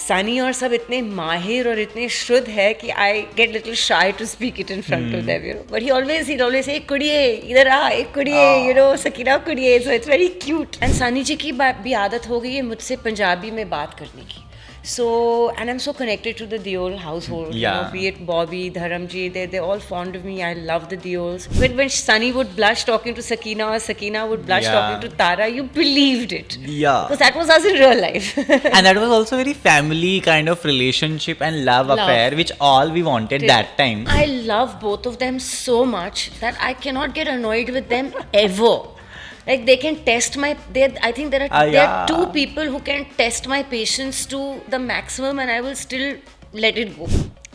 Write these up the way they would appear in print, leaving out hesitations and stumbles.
सनी और सब इतने माहिर और इतने शुद्ध है कि I get little shy to speak it in front of them, you know, but he always say एक कुड़िए इधर आ, एक कुड़िए, यू नो, सकीना कुड़िए, so it's very cute. And Sunny ji की भी आदत हो गई है मुझसे पंजाबी में बात करने की. So, and I'm so connected to the Deol household, you know, be it Bobby, Dharamji, they're all fond of me. I love the Deols. When Sunny would blush talking to Sakina or Sakina would blush talking to Tara, you believed it. Yeah. Because that was us in real life. And that was also very family kind of relationship and love affair, which all we wanted that time. I love both of them so much that I cannot get annoyed with them ever. Like they can test my. I think there are two people who can test my patience to the maximum, and I will still let it go.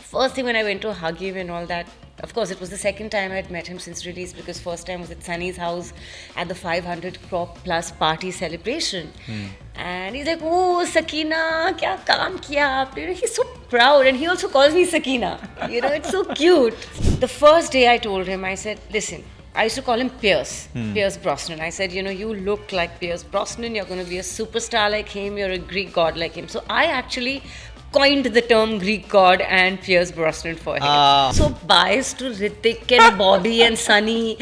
First thing when I went to hug him and all that, of course it was the second time I had met him since release, because first time was at Sunny's house at the 500 crore plus party celebration. And he's like, oh Sakina, kya kaam kiya aapne? He's so proud, and he also calls me Sakina. You know, it's so cute. The first day I told him, I said, listen, I used to call him Pierce Brosnan. I said, you know, you look like Pierce Brosnan. You're going to be a superstar like him. You're a Greek god like him. So I actually coined the term Greek god and Pierce Brosnan for him. So biased to Hrithik and Bobby and Sunny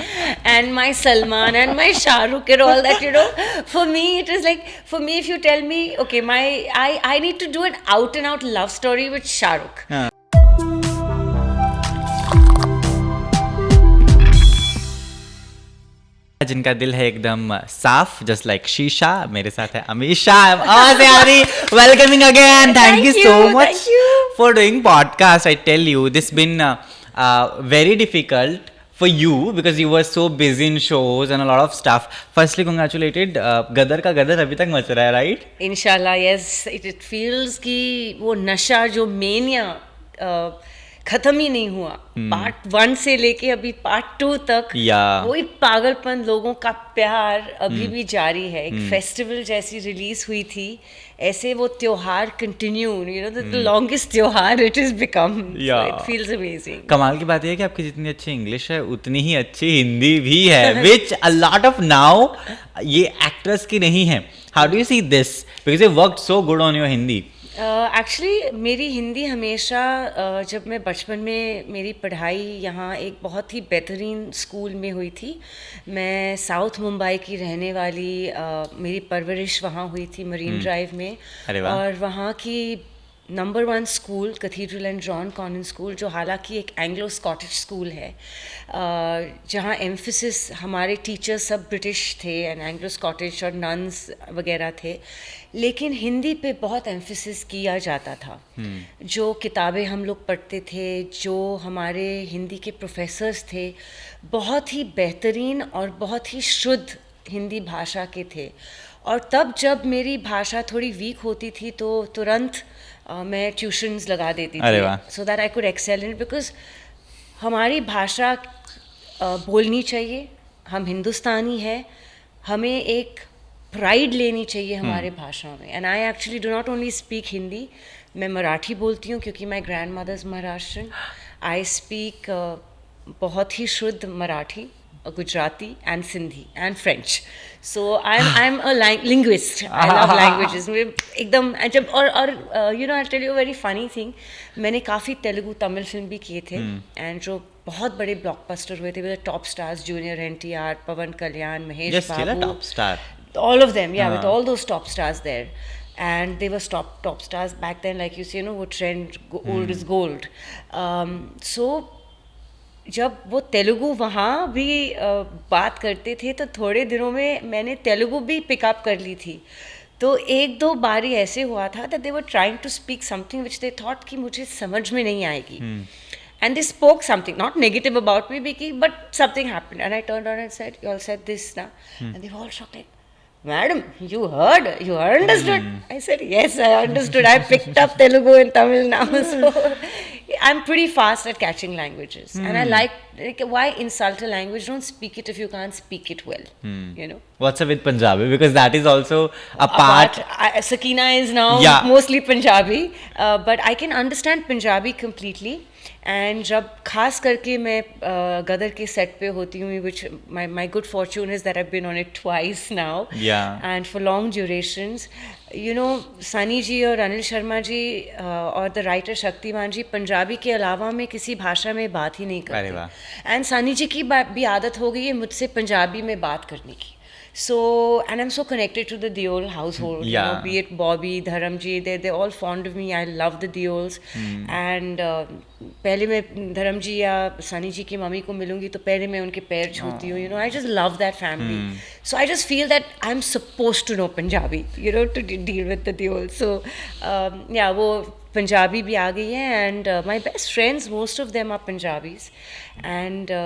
and my Salman and my Shah Rukh and all that, you know. For me, it is like, for me, if you tell me, okay, I need to do an out and out love story with Shah Rukh. जिनका दिल है एकदम साफ, just like शीशा. मेरे साथ है अमीशा. आवाज आ रही. Welcoming again. Thank you so much for doing podcast. I tell you this been very difficult for you because you were so busy in shows and a lot of stuff. Firstly, congratulated. गदर का गदर अभी तक much रहा है, right? Inshallah, yes. It feels कि वो नशा जो mania खत्म ही नहीं हुआ. पार्ट 1 से लेके अभी पार्ट 2 तक वही पागलपन, लोगों का प्यार अभी भी जारी है. एक फेस्टिवल जैसी रिलीज हुई थी, ऐसे वो त्योहार continue, you know, the longest त्योहार it is become. It feels amazing. कमाल की बात है कि आपकी जितनी अच्छी इंग्लिश है उतनी ही अच्छी हिंदी भी है, विच अ लॉट ऑफ नाउ ये एक्ट्रेस की नहीं है. How do you see this, because you worked so good on your Hindi. Actually मेरी हिंदी हमेशा जब मैं बचपन में, मेरी पढ़ाई यहाँ एक बहुत ही बेहतरीन स्कूल में हुई थी. मैं साउथ मुंबई की रहने वाली, मेरी परवरिश वहाँ हुई थी मरीन ड्राइव में. और वहाँ की number 1 school cathedral and John convent school, जो हालांकि एक एंग्लो स्कॉटिश स्कूल है, जहाँ एम्फिसिस, हमारे टीचर्स सब ब्रिटिश थे एंड एंग्लो स्कॉटिश और नन्स वगैरह थे, लेकिन हिंदी पे बहुत एम्फिसिस किया जाता था. जो किताबें हम लोग पढ़ते थे, जो हमारे हिंदी के प्रोफेसर्स थे, बहुत ही बेहतरीन और बहुत ही शुद्ध हिंदी भाषा के थे. और तब जब मेरी भाषा थोड़ी वीक होती थी तो तुरंत मैं ट्यूशन्स लगा देती थी, so that I could excel in, because हमारी भाषा बोलनी चाहिए. हम हिंदुस्तानी हैं, हमें एक प्राइड लेनी चाहिए हमारे भाषा में. And I actually do not only speak Hindi, मैं मराठी बोलती हूँ क्योंकि my grandmother's Maharashtrian. I speak बहुत ही शुद्ध Marathi, Gujarati and Sindhi and French. So I'm a linguist. I love languages. एकदम जब और you know, I'll tell you a very funny thing. मैंने काफ़ी तेलुगु तमिल फिल्म भी किए थे, and जो बहुत बड़े ब्लॉकबस्टर हुए थे with the top stars, Junior NTR, Pawan Kalyan, Mahesh Babu. Still a top star. All of them, yeah, with all those top stars there. And they were top stars back then, like you see, you know, वो trend old is gold. So जब वो तेलुगु वहाँ भी बात करते थे तो थोड़े दिनों में मैंने तेलुगु भी पिकअप कर ली थी. तो 1-2 बारी ऐसे हुआ था that they were trying to speak something which they thought कि मुझे समझ में नहीं आएगी. And they spoke something, not negative about me, but something happened. And I turned around and said, you all said this now. And they were all shocked, like, Madam, you understood? I said, yes, I understood. I picked up Telugu and Tamil now. So I'm pretty fast at catching languages. And I like, why insult a language? Don't speak it if you can't speak it well. You know? What's up with Punjabi? Because that is also a part. Sakina is now mostly Punjabi. But I can understand Punjabi completely. And जब खास करके मैं गदर के set पे होती हूँ, which my good fortune is that I been on it twice now and for long durations. You know, Sunny ji और अनिल शर्मा जी और द राइटर शक्तिमान जी पंजाबी के अलावा में किसी भाषा में बात ही नहीं करते. एंड सनी जी की भी आदत हो गई है मुझसे पंजाबी में बात करने की. So, and I'm so connected to the Deol household, you know, be it Bobby, Dharamji, they're all fond of me. I love the Deols. And पहले मैं धर्म जी या सनी जी की मम्मी को मिलूंगी तो पहले मैं उनके पैर छूती हूँ. You know, I just love that family. So I just feel that I'm supposed to know Punjabi, you know, to deal with the Deols. So yeah, वो पंजाबी भी आ गई है. And my best friends, most of them are Punjabis. And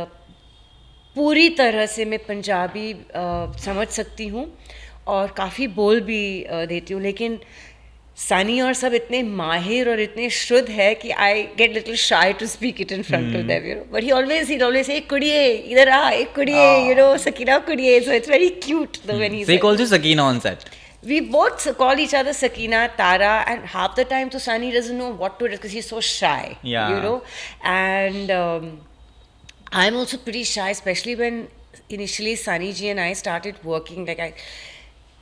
पूरी तरह से मैं पंजाबी समझ सकती हूँ और काफ़ी बोल भी देती हूँ. लेकिन सनी और सब इतने माहिर और इतने शुद्ध है कि I get little shy to speak it in front of them, you know. But he always say एक कुड़िए इधर आ, एक कुड़िए, यू नो, सकीना कुड़िए. So it's very cute when he calls you Sakina on set. We both call each other Sakina, Tara, and half the time to Sunny doesn't know what to do because he's so shy, you know. And I'm also pretty shy, especially when initially Sunny ji and I started working. Like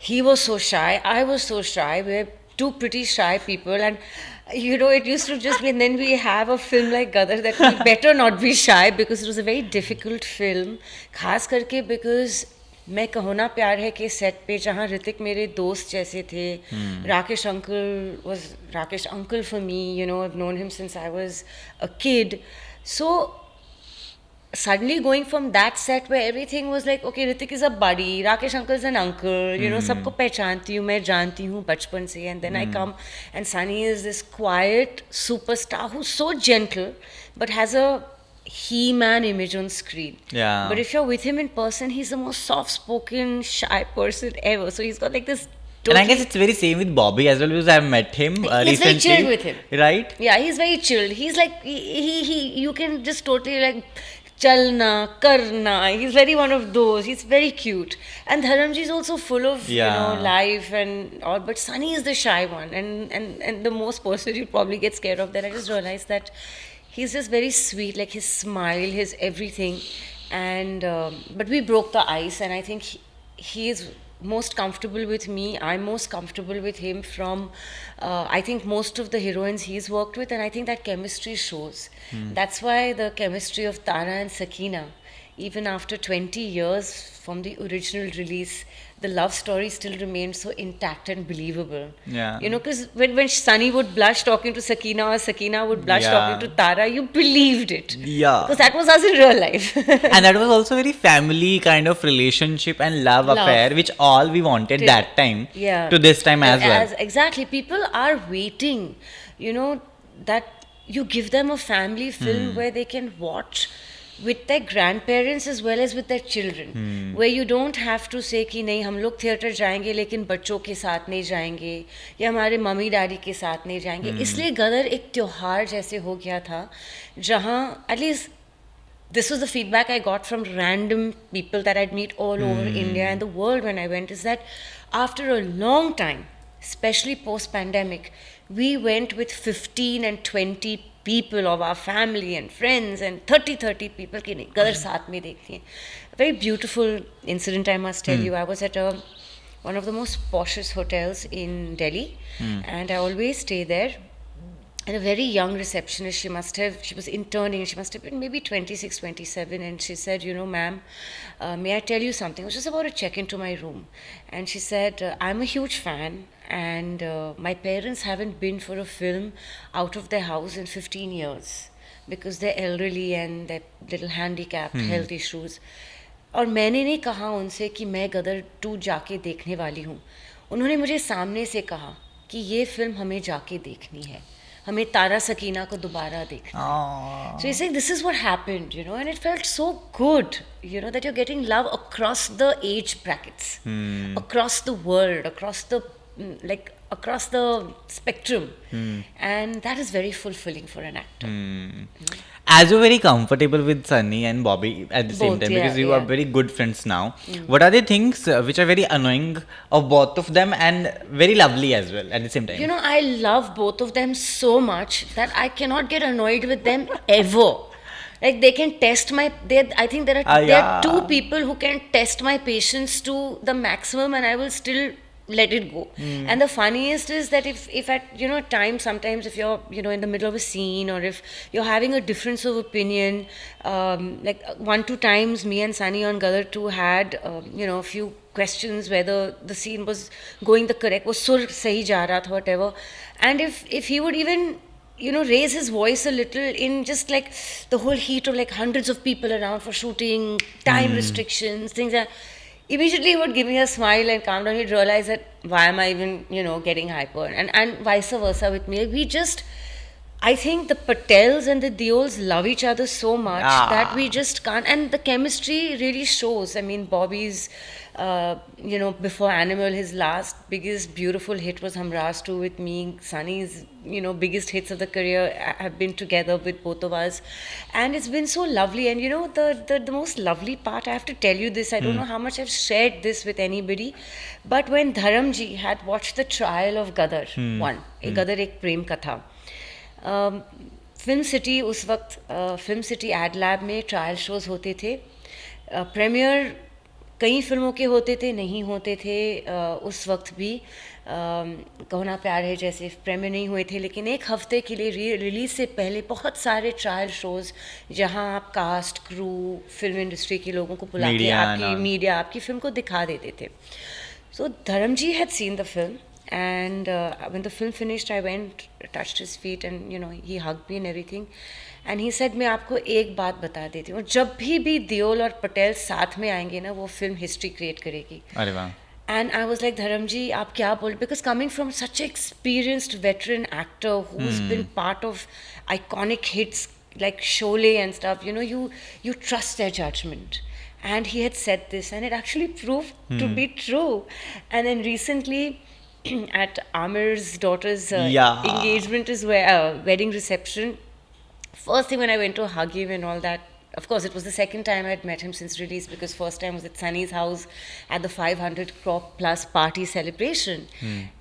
he was so shy, I was so shy. We're two pretty shy people, and you know, it used to just be. And then we have a film like Gadar that we better not be shy because it was a very difficult film. खास करके because मैं कहो ना प्यार है के set पे जहाँ ऋतिक मेरे दोस्त जैसे थे. Rakesh uncle was Rakesh uncle for me. You know, I've known him since I was a kid. So suddenly going from that set where everything was like, okay, Hrithik is a buddy, Rakesh uncle is an uncle, you know, सबको पहचानती हूँ, मैं जानती हूँ बचपन से. And then I come and Sunny is this quiet superstar who's so gentle but has a he-man image on screen. Yeah. But if you're with him in person, he's the most soft-spoken, shy person ever. So he's got like this. And I guess it's very same with Bobby as well because I've met him recently. He's very chilled with him. Right? Yeah, he's very chilled. He's like, he you can just totally like, chalna, karna. He's very one of those. He's very cute. And Dharamji is also full of, you know, life and all. But Sunny is the shy one. And the most person you probably get scared of that. I just realized that he's just very sweet. Like his smile, his everything. And, but we broke the ice. And I think he is most comfortable with me. I'm most comfortable with him from I think most of the heroines he's worked with, and I think that chemistry shows. That's why the chemistry of Tara and Sakina, even after 20 years from the original release, the love story still remains so intact and believable. Yeah. You know, because when Sunny would blush talking to Sakina or Sakina would blush talking to Tara, you believed it. Yeah. Because that was us in real life. And that was also very family kind of relationship and love affair, which all we wanted that time to this time as well. Exactly. People are waiting, you know, that you give them a family film where they can watch with their grandparents as well as with their children, where you don't have to say कि नहीं हम लोग theatre जाएंगे लेकिन बच्चों के साथ नहीं जाएंगे या हमारे मम्मी डैडी के साथ नहीं जाएंगे. इसलिए गदर एक त्योहार जैसे हो गया था जहाँ at least this was the feedback I got from random people that I'd meet all over India and the world when I went, is that after a long time, especially post-pandemic, we went with 15 and 20 people of our family and friends and 30 people ki nahi gadar saath mein dekhti hain. A very beautiful incident, I must tell you. I was at one of the most poshest hotels in Delhi, and I always stay there. And a very young receptionist, she was interning, she must have been maybe 26, 27, and she said, you know, ma'am, may I tell you something? I was just about to check into my room. And she said, I'm a huge fan, and my parents haven't been for a film out of their house in 15 years because they're elderly and they're little handicapped, health issues. और मैंने नहीं कहा उनसे कि मैं गदर 2 जाके देखने वाली हूँ. उन्होंने मुझे सामने से कहा कि ये फिल्म हमें जाके देखनी है, हमें तारा सकीना को दोबारा देखना है. So he's saying this is what happened, you know, and it felt so good, you know, that you're getting love across the age brackets, across the world, across the across the spectrum, and that is very fulfilling for an actor. as you're very comfortable with Sunny and Bobby at the same Both, time, yeah, because you are yeah. very good friends now, what are the things which are very annoying of both of them and very lovely as well at the same time? You know, I love both of them so much that I cannot get annoyed with them ever. Like they can test my. I think there are two Yeah. people who can test my patience to the maximum, and I will still let it go. And the funniest is that if at times, sometimes if you're in the middle of a scene, or if you're having a difference of opinion, like one two times me and Sunny on Gadar 2 had a few questions whether the scene was going the correct, was sur sahi ja raha tha, whatever. And if he would even raise his voice a little in just like the whole heat of like hundreds of people around for shooting, time restrictions, things that immediately he would give me a smile and calm down. He'd realize that why am I even, getting hyper, and vice versa with me. We just, I think the Patels and the Deols love each other so much that we just can't, and the chemistry really shows. I mean, Bobby's, before Animal, his last biggest beautiful hit was Hamras 2 with me. Sunny's, biggest hits of the career have been together with both of us. And it's been so lovely. And the most lovely part, I have to tell you this, I don't know how much I've shared this with anybody, but when Dharamji had watched the trial of Gadar 1, Gadar Ek Prem Katha, film city उस वक्त film city add lab में trial shows होते थे, premiere कई फिल्मों के होते थे, नहीं होते थे उस वक्त भी, कहो ना प्यार है जैसे प्रीमियर नहीं हुए थे, लेकिन एक हफ्ते के लिए रिलीज़ से पहले बहुत सारे ट्रायल शोज़ जहां आप कास्ट, क्रू, फिल्म इंडस्ट्री के लोगों को बुला के आपकी मीडिया आपकी फिल्म को दिखा देते थे. So Dharamji had seen the film. And when the film finished, I went, touched his feet, and he hugged me and everything. And he said, मैं आपको एक बात बता देती हूँ, जब भी दियोल और पटेल साथ में आएंगे ना, वो फिल्म हिस्ट्री क्रिएट करेगी. अरे वाह. And I was like, Dharamji, आप क्या बोल, because coming from such an experienced veteran actor who's been part of iconic hits like Sholay and stuff, you trust their judgment. And he had said this, and it actually proved to be true. And then recently, at Amir's daughter's engagement is where wedding reception. First thing when I went to hug him and all that, of course it was the second time I had met him since release, because first time was at Sunny's house at the 500 crore plus party celebration.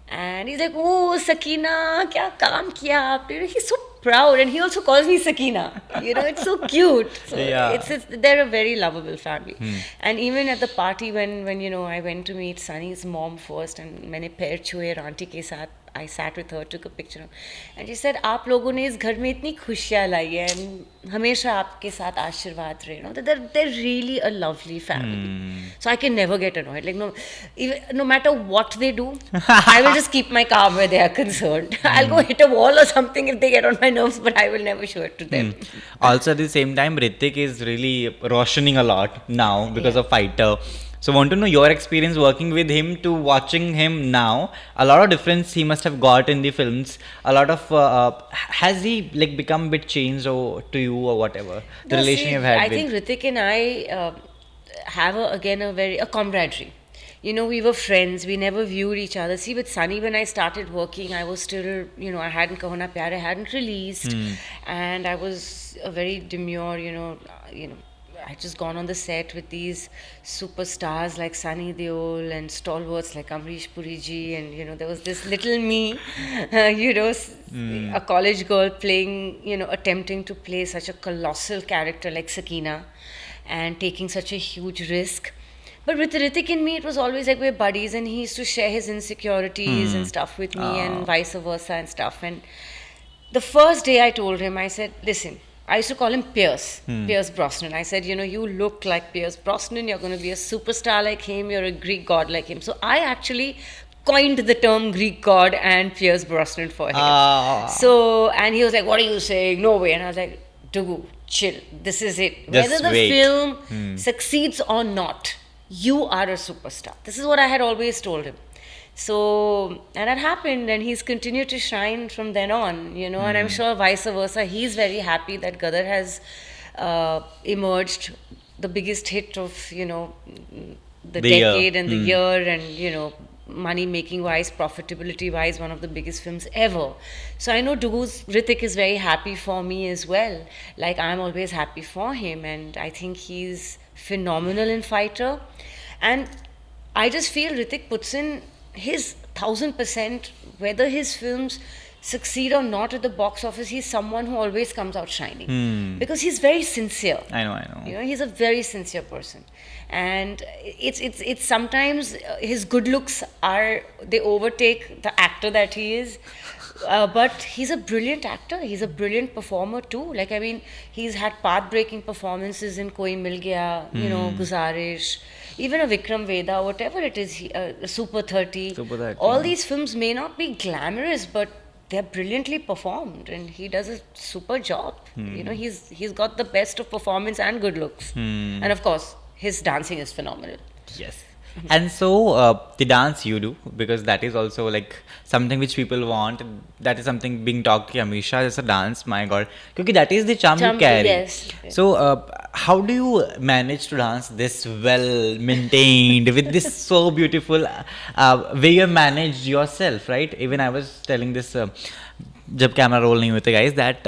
And he's like, oh, Sakina, kya kaam kiya aapne? He's so proud, and he also calls me Sakina. It's so cute. So they're a very lovable family. And even at the party when I went to meet Sunny's mom first, and मैंने पैर छुए aunty के साथ, I sat with her, took a picture, and she said, आप लोगों ने इस घर में इतनी खुशियाँ लाई है, and हमेशा आपके साथ आशीर्वाद रहे. They're really a lovely family. So I can never get annoyed. Like no matter what they do, I will just keep my calm where they are concerned. I'll go hit a wall or something if they get on my nerves, but I will never show it to them. Also at the same time, Hrithik is really rotioning a lot now because of Fighter. So want to know your experience working with him to watching him now. A lot of difference he must have got in the films. A lot of has he like become a bit changed or to you or whatever the relation you've had I with? think Hrithik and I have a camaraderie. We were friends. We never viewed each other. See, with Sunny, when I started working, I was still, I hadn't Kaho Na Pyar, I hadn't released, and I was a very demure, I just gone on the set with these superstars like Sunny Deol and stalwarts like Amrish Puri ji, and there was this little me, a college girl playing, attempting to play such a colossal character like Sakina, and taking such a huge risk. But with Hrithik and me, it was always like we're buddies, and he used to share his insecurities and stuff with me, and vice versa and stuff. And the first day I told him, I said, listen, I used to call him Pierce Brosnan. I said, you look like Pierce Brosnan, you're going to be a superstar like him, you're a Greek god like him. So I actually coined the term Greek god and Pierce Brosnan for him. So, and he was like, what are you saying? No way. And I was like, Dugu, chill, this is it. Just Whether the wait. film succeeds or not, you are a superstar. This is what I had always told him. So, and that happened, and he's continued to shine from then on, and I'm sure vice versa. He's very happy that Gadar has emerged the biggest hit of, the decade year. and the year, and, money making wise, profitability wise, one of the biggest films ever. So I know Hrithik is very happy for me as well. Like I'm always happy for him, and I think he's phenomenal in Fighter. And I just feel Hrithik puts in his 1000%, whether his films succeed or not at the box office. He's someone who always comes out shining because he's very sincere. I know. You know, he's a very sincere person, and it's sometimes his good looks they overtake the actor that he is. But he's a brilliant actor. He's a brilliant performer too. Like I mean, he's had path-breaking performances in Koi Mil Gaya, you know, Guzarish, even a Vikram Veda, whatever it is, Super 30. Super 30. All these films may not be glamorous, but they're brilliantly performed, and he does a super job. You know, he's got the best of performance and good looks, and of course, his dancing is phenomenal. Yes. And so the dance you do, because that is also like something which people want. That is something being talked to Ameesha as a dance. My God, because that is the charm you carry. Yes. So how do you manage to dance this well maintained with this so beautiful way you manage yourself, right? Even I was telling this. जब camera roll नहीं होते guys, that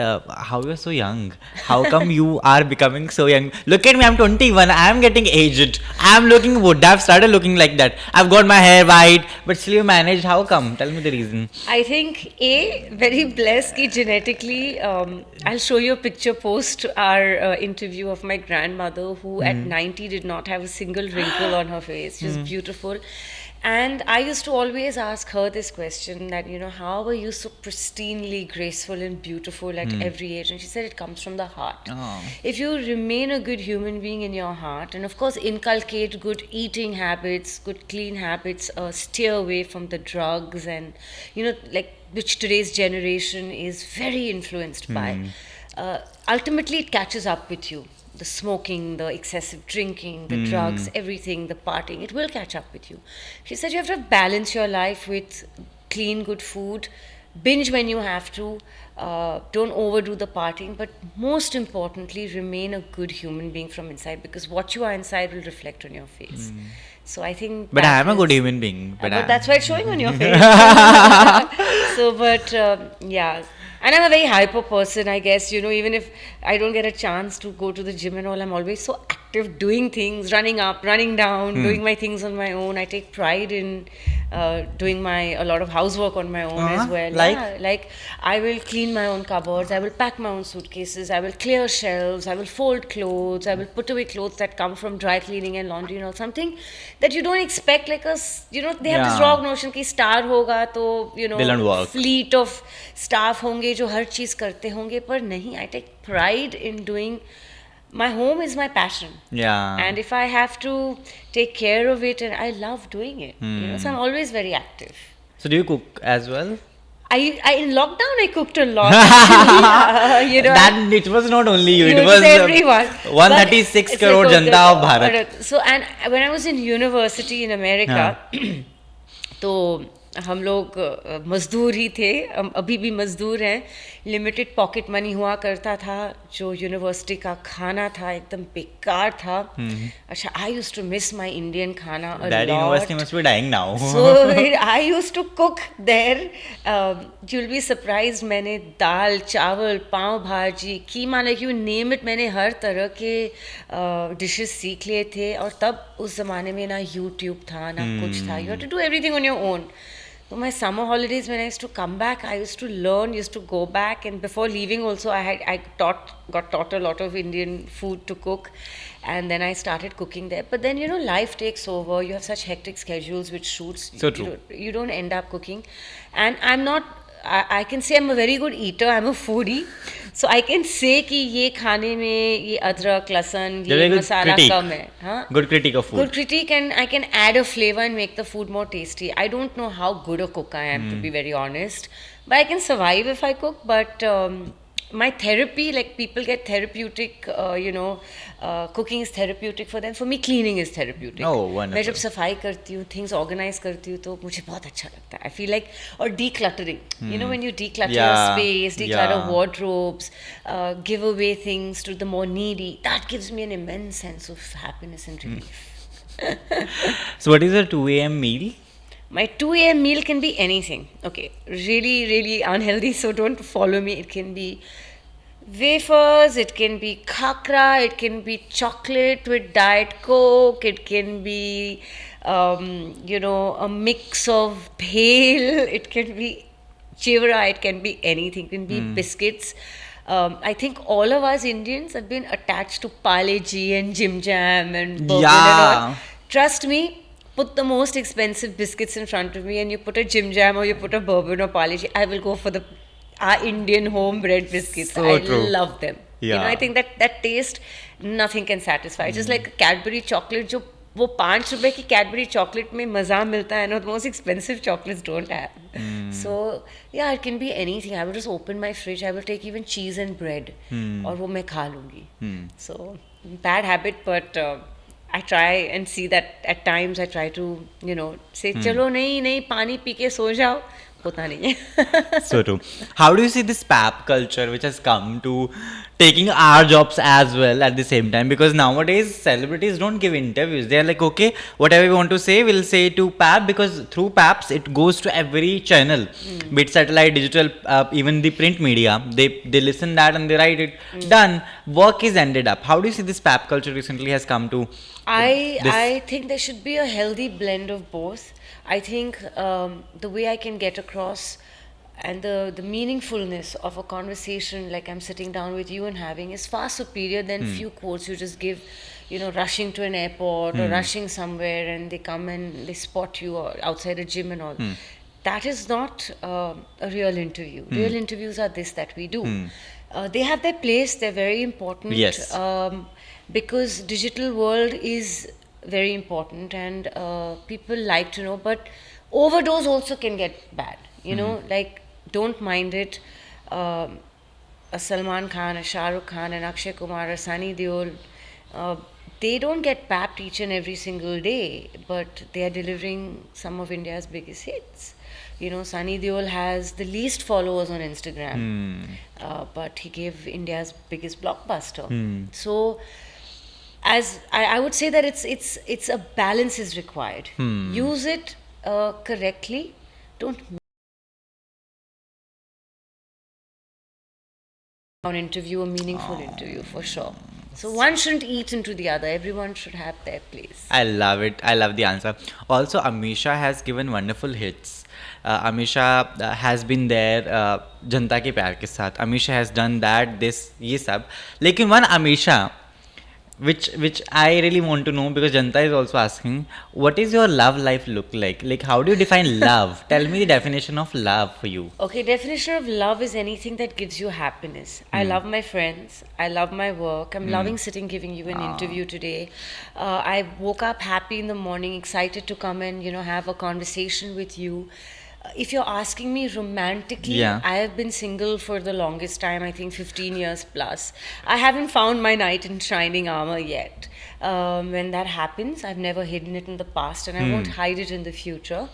how you are so young, how come you are becoming so young? Look at me, I'm 21, I'm getting aged, I'm looking wood, I've started looking like that, I've got my hair white, but still you managed. How come? Tell me the reason. I think very blessed ki genetically. I'll show you a picture post our interview of my grandmother, who at 90 did not have a single wrinkle on her face. She's beautiful. And I used to always ask her this question that, you know, how are you so pristinely graceful and beautiful at every age? And she said it comes from the heart. Oh. If you remain a good human being in your heart, and of course inculcate good eating habits, good clean habits, steer away from the drugs, and, you know, like which today's generation is very influenced by, ultimately it catches up with you. The smoking, the excessive drinking, the drugs, everything, the partying, it will catch up with you. She said you have to balance your life with clean, good food, binge when you have to, don't overdo the partying, but most importantly, remain a good human being from inside, because what you are inside will reflect on your face. So I think. But I am a good human being. But that's why it's showing on your face. So, but yeah. And I'm a very hyper person, I guess. You know, even if I don't get a chance to go to the gym and all, I'm always so active, doing things, running up, running down, doing my things on my own. I take pride in doing a lot of housework on my own as well. Like? Yeah, like I will clean my own cupboards, I will pack my own suitcases, I will clear shelves, I will fold clothes, I will put away clothes that come from dry cleaning and laundry and all. Something that you don't expect, like you know, they have this wrong notion कि star होगा तो, you know, fleet of staff होंगे जो हर चीज करते होंगे, पर नहीं. I take pride in doing. My home is my passion. Yeah. And if I have to take care of it, and I love doing it, you know, so I'm always very active. So do you cook as well? I in lockdown I cooked a lot. Actually. You know, that it was not only you. It was everyone. 136 crore janta of Bharat. So, and when I was in university in America, तो हम लोग मजदूर ही थे, अभी भी मजदूर हैं. Limited pocket money हुआ करता था. जो यूनिवर्सिटी का खाना था एकदम बेकार था. अच्छा, I used to miss my Indian khana a that lot. university must be dying now. So I used to cook there. You'll be surprised. मैंने दाल, चावल, पाव भाजी, कीमा, like you name it, मैंने हर तरह के डिशेस सीख लिए थे. और तब उस ज़माने में ना YouTube था ना कुछ था. You had to do everything on your own. So my summer holidays, when I used to come back, I used to learn, used to go back, and before leaving also, I got taught a lot of Indian food to cook, and then I started cooking there. But then, you know, life takes over. You have such hectic schedules with shoots. So true. You don't end up cooking, and I'm not. I can say I'm a very good eater. I'm a foodie, so I can say कि ये खाने में ये अदरक, लहसुन, ये मसाला कम है. हाँ? Good critique of food. Good critique, and I can add a flavor and make the food more tasty. I don't know how good a cook I am, to be very honest, but I can survive if I cook. But my therapy, like people get therapeutic, you know, cooking is therapeutic for them. For me, cleaning is therapeutic. Oh, wonderful. मैं जब सफाई करती हूँ, things organize करती हूँ, तो मुझे बहुत अच्छा लगता है. I feel like, or decluttering. You know, when you declutter your space, declutter wardrobes, give away things to the more needy, that gives me an immense sense of happiness and relief. So what is your 2 a.m. meal? My 2 a.m. meal can be anything. Okay, really, really unhealthy, so don't follow me. It can be wafers, it can be khakra, it can be chocolate with diet coke, it can be a mix of bhel, it can be chivra, it can be anything, it can be biscuits. I think all of us Indians have been attached to Parle G and Jim Jam and bourbon and all. Yeah. Trust me, put the most expensive biscuits in front of me and you put a Jim Jam or you put a bourbon or Parle G, I will go for the our Indian homebred biscuits. So I true. love them. Yeah. I think that taste, nothing can satisfy. Just like Cadbury chocolate, जो वो 5 रुपए की Cadbury chocolate में मज़ा मिलता है ना, the most expensive chocolates don't have. So yeah, it can be anything. I will just open my fridge. I will take even cheese and bread, और वो मैं खा लूँगी. So bad habit, but I try and see that at times I try to say चलो नहीं पानी P के सो जाओ. होता नहीं है. So true. How do you see this pap culture which has come to taking our jobs as well at the same time? Because nowadays celebrities don't give interviews. They are like, okay, whatever we want to say, we'll say to pap, because through paps it goes to every channel, be it satellite, digital, even the print media. They listen that and they write it. Done. Work is ended up. How do you see this pap culture recently has come to? I think there should be a healthy blend of both. I think the way I can get across and the meaningfulness of a conversation like I'm sitting down with you and having is far superior than few quotes you just give, rushing to an airport or rushing somewhere and they come and they spot you or outside a gym and all. That is not a real interview. Real interviews are this that we do. They have their place. They're very important. Yes. Because digital world is very important and people like to know, but overdose also can get bad, like don't mind it. A Salman Khan, a Shah Rukh Khan, an Akshay Kumar, a Sunny Deol, they don't get papped each and every single day, but they are delivering some of India's biggest hits. Sunny Deol has the least followers on Instagram, but he gave India's biggest blockbuster. So as I would say that it's a balance is required. Use it correctly. Don't an interview, a meaningful interview for sure. So one shouldn't eat into the other. Everyone should have their place. I love it. I love the answer. Also, Ameesha has given wonderful hits. Ameesha has been there जनता के प्यार के साथ. Ameesha has done that, this, ये सब. लेकिन one Ameesha which I really want to know, because Janta is also asking, what is your love life look like? Like, how do you define love? Tell me the definition of love for you. Okay, definition of love is anything that gives you happiness. I love my friends. I love my work. I'm loving sitting giving you an interview today. I woke up happy in the morning, excited to come and have a conversation with you. If you're asking me romantically, I have been single for the longest time, I think 15 years plus. I haven't found my knight in shining armor yet. When that happens, I've never hidden it in the past and I won't hide it in the future.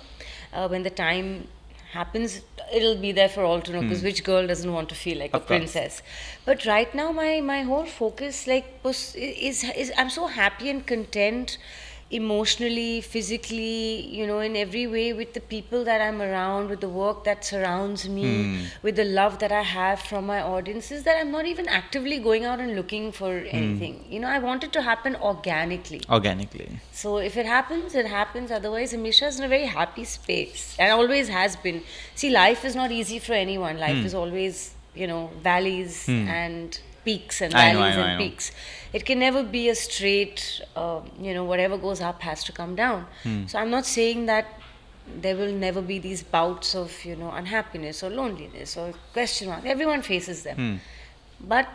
When the time happens, it'll be there for all to know, because which girl doesn't want to feel like a princess? But right now, my whole focus is I'm so happy and content emotionally, physically, in every way, with the people that I'm around, with the work that surrounds me, with the love that I have from my audiences, that I'm not even actively going out and looking for anything. I want it to happen organically. So if it happens, it happens. Otherwise, Ameesha is in a very happy space and always has been. See, life is not easy for anyone. Life is always, valleys and peaks and valleys and peaks. It can never be a straight, whatever goes up has to come down. So I'm not saying that there will never be these bouts of, unhappiness or loneliness or question mark. Everyone faces them. But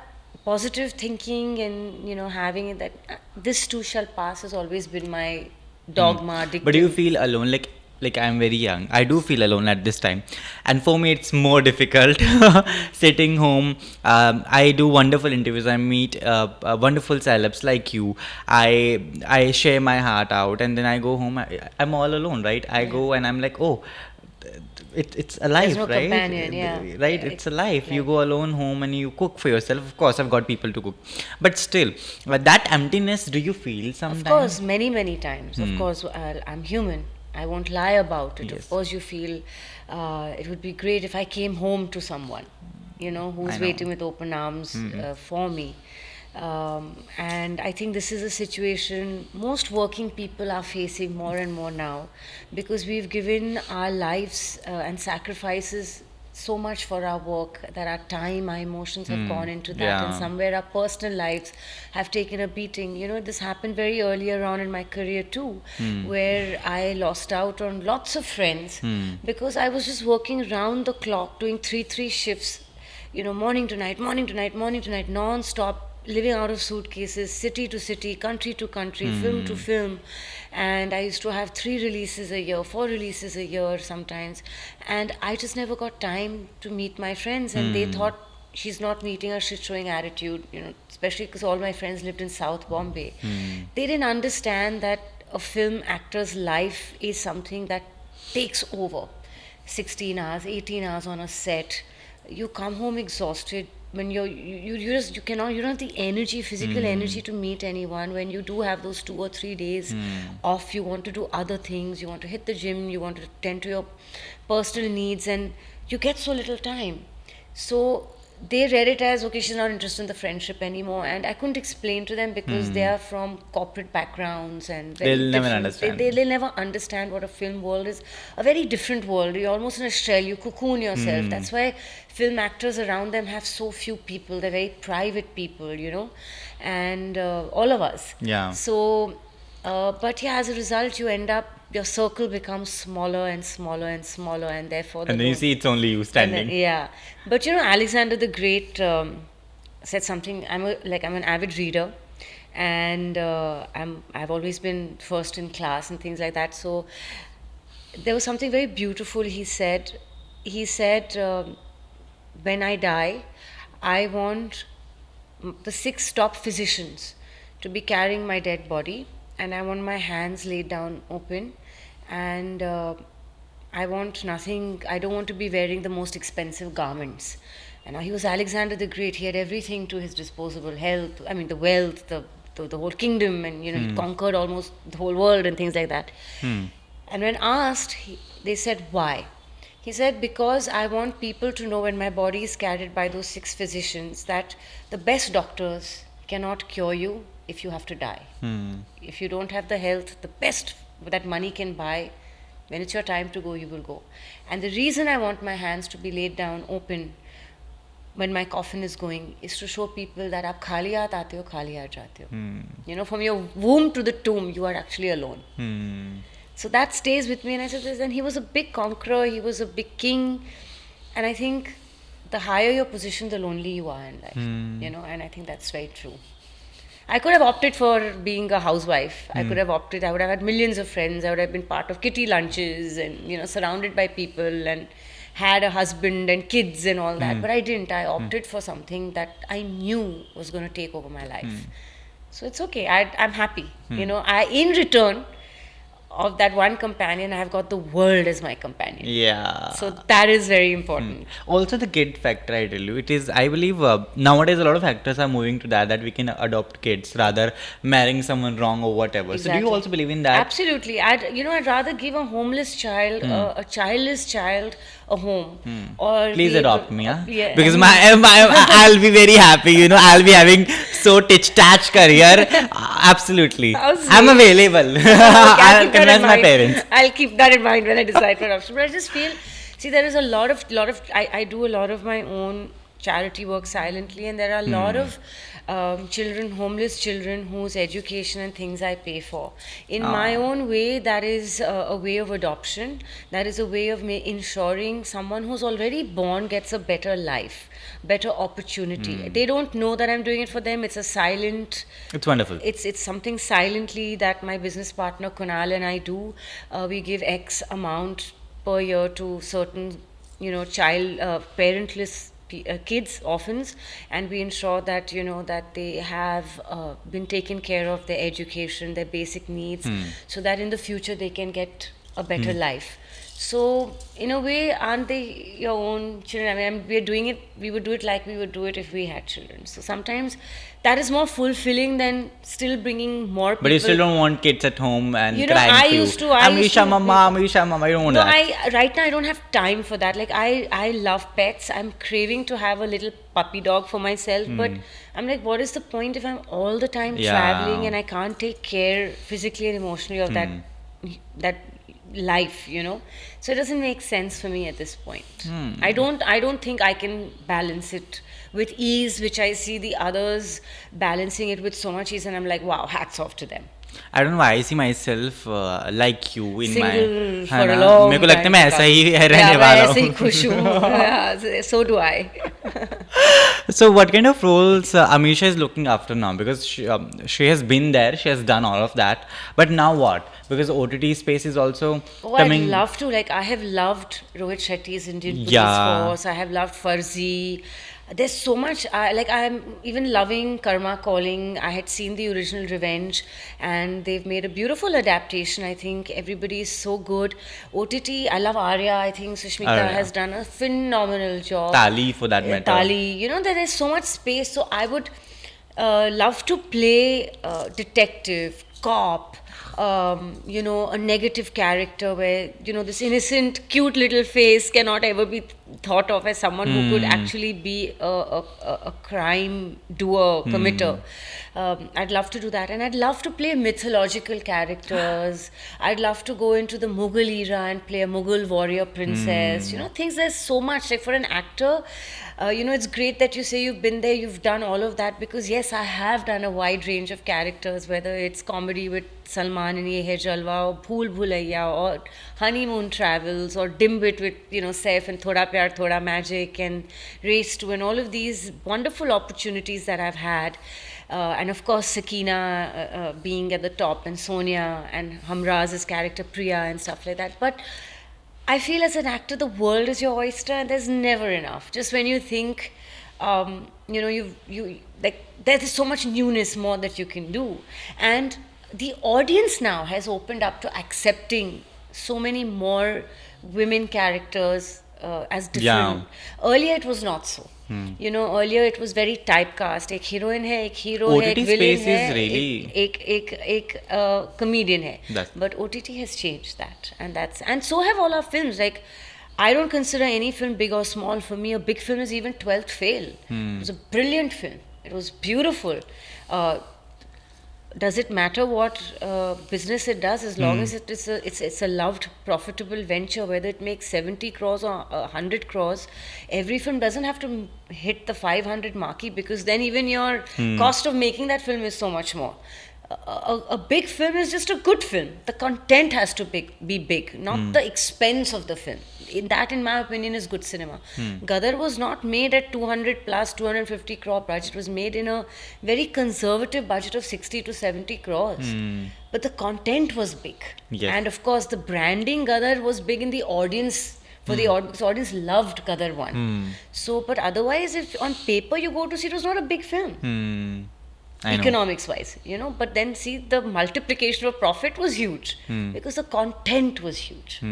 positive thinking and, having it that this too shall pass has always been my dogma. But do you feel alone? Like I'm very young, I do feel alone at this time, and for me it's more difficult sitting home. I do wonderful interviews, I meet wonderful celebs like you, I share my heart out, and then I go home, I'm all alone, right? I go and I'm like, oh, it's a life, no right? Companion, Right, it's a life. You go alone home and you cook for yourself. Of course, I've got people to cook, but still, that emptiness, do you feel sometimes? Of course, many times. Of course, I'm human. I won't lie about it. Of Yes. course, you feel it would be great if I came home to someone, I who's know. waiting with open arms for me. And I think this is a situation most working people are facing more and more now, because we've given our lives and sacrifices so much for our work that our time, our emotions have gone into that, and Yeah. somewhere our personal lives have taken a beating. This happened very earlier on in my career too, where I lost out on lots of friends because I was just working round the clock, doing three shifts, morning to night, morning to night, morning to night, non-stop, living out of suitcases, city to city, country to country, film to film. And I used to have 3 releases a year, 4 releases a year sometimes. And I just never got time to meet my friends. And they thought, she's not meeting us, she's showing attitude, especially because all my friends lived in South Bombay. They didn't understand that a film actor's life is something that takes over. 16 hours, 18 hours on a set. You come home exhausted. When you cannot, you don't have the energy, physical energy to meet anyone. When you do have those 2 or 3 days off, you want to do other things. You want to hit the gym, you want to tend to your personal needs, and you get so little time. So they read it as, okay, she's not interested in the friendship anymore. And I couldn't explain to them because they are from corporate backgrounds and very They'll never different. understand. They'll never understand what a film world is. A very different world. You're almost in a shell. You cocoon yourself. That's why film actors around them have so few people. They're very private people, and all of us. Yeah. So, but yeah, as a result, you end up, your circle becomes smaller and smaller and smaller, and therefore And then you see it's only you and standing. then, yeah, but Alexander the Great said something. I'm an avid reader, and I've always been first in class and things like that. So there was something very beautiful he said. He said, when I die, I want the 6 top physicians to be carrying my dead body, and I want my hands laid down open, and I want nothing. I don't want to be wearing the most expensive garments. And he was Alexander the Great. He had everything to his disposable health. I mean, the wealth, the whole kingdom, and he conquered almost the whole world and things like that. And when asked, they said, why? He said, because I want people to know when my body is carried by those 6 physicians that the best doctors cannot cure you if you have to die. If you don't have the health, the best that money can buy, when it's your time to go, you will go. And the reason I want my hands to be laid down open when my coffin is going is to show people that aap khali hath aate ho, khali haat jaate ho. From your womb to the tomb, you are actually alone. So that stays with me. And I said this, and he was a big conqueror, he was a big king. And I think the higher your position, the lonely you are in life. And I think that's very true. I could have opted for being a housewife. I would have had millions of friends. I would have been part of kitty lunches and, surrounded by people and had a husband and kids and all that. But I didn't. I opted for something that I knew was going to take over my life. So it's okay. I'm happy. In return of that one companion, I have got the world as my companion. Yeah. So that is very important. Also the kid factor, I tell you, it is, I believe nowadays a lot of actors are moving to that we can adopt kids rather marrying someone wrong or whatever. So do you also believe in that? Absolutely. I'd rather give a homeless child, a childless child, a home. Or please adopt me, huh? Yeah. Because I'll be very happy, I'll be having so titch-tatch career. Absolutely. I'm available. I'll convince my parents. I'll keep that in mind when I decide for option. But I just feel, there is a lot of I do a lot of my own charity work silently, and there are a lot of children, homeless children, whose education and things I pay for. In my own way, that is a way of adoption. That is a way of ensuring someone who's already born gets a better life, better opportunity. They don't know that I'm doing it for them. It's a silent... It's wonderful. It's something silently that my business partner Kunal and I do. We give X amount per year to certain, parentless kids, orphans, and we ensure that that they have been taken care of, their education, their basic needs, so that in the future they can get a better life. So in a way, aren't they your own children? I mean, we're doing it. We would do it like we would do it if we had children. So sometimes that is more fulfilling than still bringing more people. But you still don't want kids at home and You know, crying I for you. used to. I used Amisha to. mama, Amisha mama. You don't want No, that. right now I don't have time for that. Like I love pets. I'm craving to have a little puppy dog for myself, but I'm like, what is the point if I'm all the time Yeah. traveling and I can't take care physically and emotionally of that life, you know? So it doesn't make sense for me at this point. I don't think I can balance it with ease, which I see the others balancing it with so much ease, and I'm like, wow, hats off to them. I don't know why I see myself like you in my Single है for a ना? long मेरे को लगता है मैं time ऐसा ही Yeah, रहने मैं वाला ऐसे ही हूँ. खुश हूँ. Yeah, so do I. So what kind of roles Amisha is looking after now? Because she has been there, she has done all of that. But now what? Because OTT space is also Oh, coming. I'd love to. Like, I have loved Rohit Shetty's Indian Police Yeah. Force. I have loved Farzi. There's so much. I'm even loving Karma Calling. I had seen the original Revenge, and they've made a beautiful adaptation. I think everybody is so good. OTT, I love Arya. I think Sushmita Arya. has done a phenomenal job. Tali for that matter. Tali. You know, there is so much space. So I would love to play detective, cop, you know, a negative character where, you know, this innocent, cute little face cannot ever be thought of as someone who could actually be a crime doer, committer. I'd love to do that. And I'd love to play mythological characters. I'd love to go into the Mughal era and play a Mughal warrior princess. You know, things, there's so much. Like for an actor, you know, it's great that you say you've been there, you've done all of that, because yes, I have done a wide range of characters, whether it's comedy with Salman in Ye Hai Jalwa, or Bhool Bhulaiya, or Honeymoon Travels, or Dimbit with, you know, Saif and Thoda Pyar Thoda Magic, and Race 2, and all of these wonderful opportunities that I've had. And of course, Sakina being at the top, and Sonia, and Hamraz's character Priya, and stuff like that. But I feel as an actor, the world is your oyster, and there's never enough. Just when you think, you know, you like, there's so much newness more that you can do, and the audience now has opened up to accepting so many more women characters as different. Earlier, it was not so. You know, earlier it was very typecast. एक heroine है, एक hero है, OTT एक villain space है, is really- एक comedian है. That's- But OTT has changed that, and so have all our films. Like, I don't consider any film big or small. For me, a big film is even 12th Fail. It was a brilliant film. It was beautiful. Does it matter what business it does, as long as it's a loved, profitable venture, whether it makes 70 crores or 100 crores? Every film doesn't have to hit the 500 marquee, because then even your cost of making that film is so much more. A big film is just a good film. The content has to be big, not the expense of the film. In my opinion, is good cinema. Gadar was not made at 200 plus 250 crore budget. It was made in a very conservative budget of 60 to 70 crores. But the content was big. Yes. And of course, the branding Gadar was big in the audience. For the audience loved Gadar 1. So, but otherwise, if on paper you go to see, it was not a big film. I know. Economics wise, you know, but then see, the multiplication of profit was huge because the content was huge.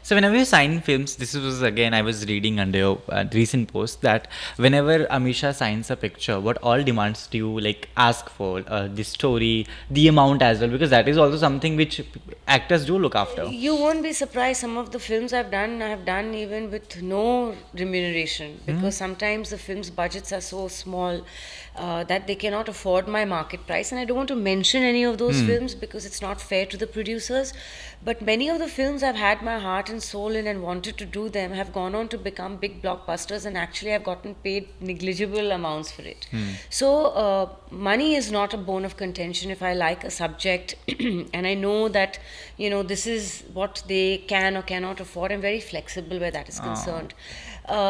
So whenever you sign films, this was again, I was reading under your recent post that whenever Amisha signs a picture, what all demands do you like ask for? The story, the amount as well, because that is also something which actors do look after. You won't be surprised, some of the films I have done even with no remuneration, because sometimes the film's budgets are so small that they cannot afford my market price, and I don't want to mention any of those films because it's not fair to the producers. But many of the films I've had my heart and soul in and wanted to do them have gone on to become big blockbusters, and actually I've gotten paid negligible amounts for it. So money is not a bone of contention if I like a subject and I know that, you know, this is what they can or cannot afford. I'm very flexible where that is concerned.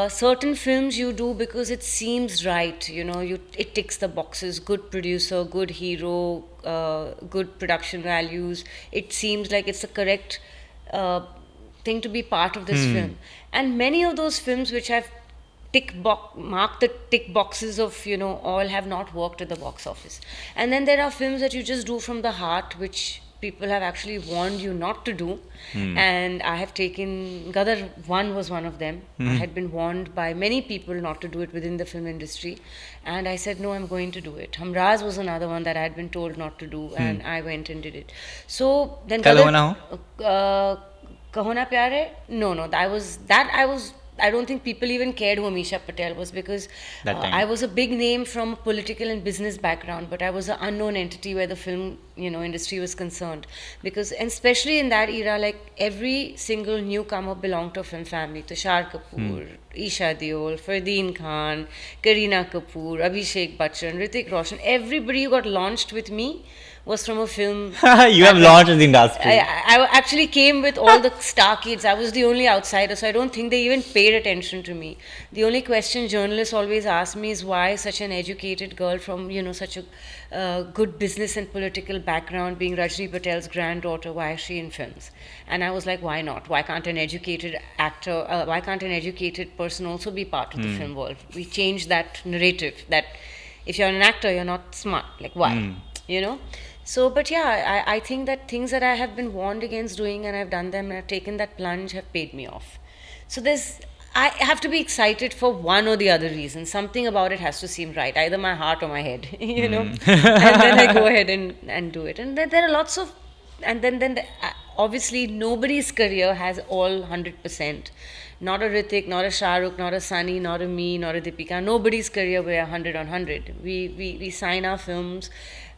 Certain films you do because it seems right, you know, it ticks the boxes: good producer, good hero, good production values. It seems like it's the correct thing to be part of this film. And many of those films which I've mark the tick boxes of, you know, all have not worked at the box office. And then there are films that you just do from the heart, which people have actually warned you not to do. And I have taken, Gadar 1 was one of them. I had been warned by many people not to do it within the film industry. And I said, no, I'm going to do it. Hamraz was another one that I had been told not to do, and I went and did it. So then Kal Gadar, Ho Na Kaho Na Pyare? No, I don't think people even cared who Ameesha Patel was, because That time. I was a big name from a political and business background, but I was an unknown entity where the film, industry was concerned. Because, and especially in that era, like every single newcomer belonged to a film family. Tushar Kapoor, Isha Deol, Fardeen Khan, Kareena Kapoor, Abhishek Bachchan, Hrithik Roshan. Everybody who got launched with me was from a film. You have launched the industry. I actually came with all the star kids. I was the only outsider, so I don't think they even paid attention to me. The only question journalists always ask me is why such an educated girl from, such a good business and political background, being Rajni Patel's granddaughter, why is she in films? And I was like, why not? Why can't an educated actor, why can't an educated person also be part of the film world? We changed that narrative that if you're an actor, you're not smart. Like, why? So, but yeah, I think that things that I have been warned against doing, and I've done them and I've taken that plunge, have paid me off. So I have to be excited for one or the other reason. Something about it has to seem right, either my heart or my head, and then I go ahead and do it. And then there are lots of, and then obviously nobody's career has all 100%. Not a Hrithik, not a Shah Rukh, not a Sunny, not a me, not a Deepika. Nobody's career we're 100 on 100. We sign our films.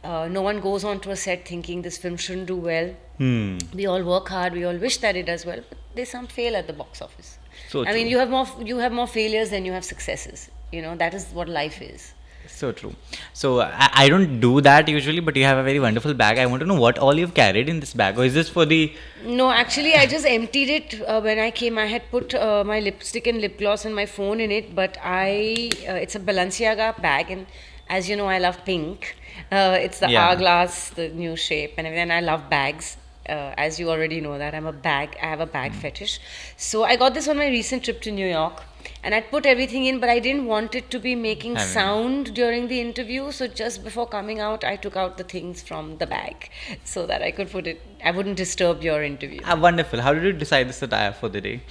No one goes on to a set thinking this film shouldn't do well. We all work hard. We all wish that it does well, but they some fail at the box office. So I mean, you have more failures than you have successes. That is what life is. So true. So I don't do that usually, but you have a very wonderful bag. I want to know what all you've carried in this bag, or is this for the? No, actually, I just emptied it when I came. I had put my lipstick and lip gloss and my phone in it, but it's a Balenciaga bag, and as you know, I love pink. It's the hourglass, the new shape, and everything. I love bags. As you already know that I have a bag fetish. So I got this on my recent trip to New York, and I'd put everything in, but I didn't want it to be making sound during the interview. So just before coming out, I took out the things from the bag so that I could put it, I wouldn't disturb your interview. Wonderful. How did you decide this attire for the day?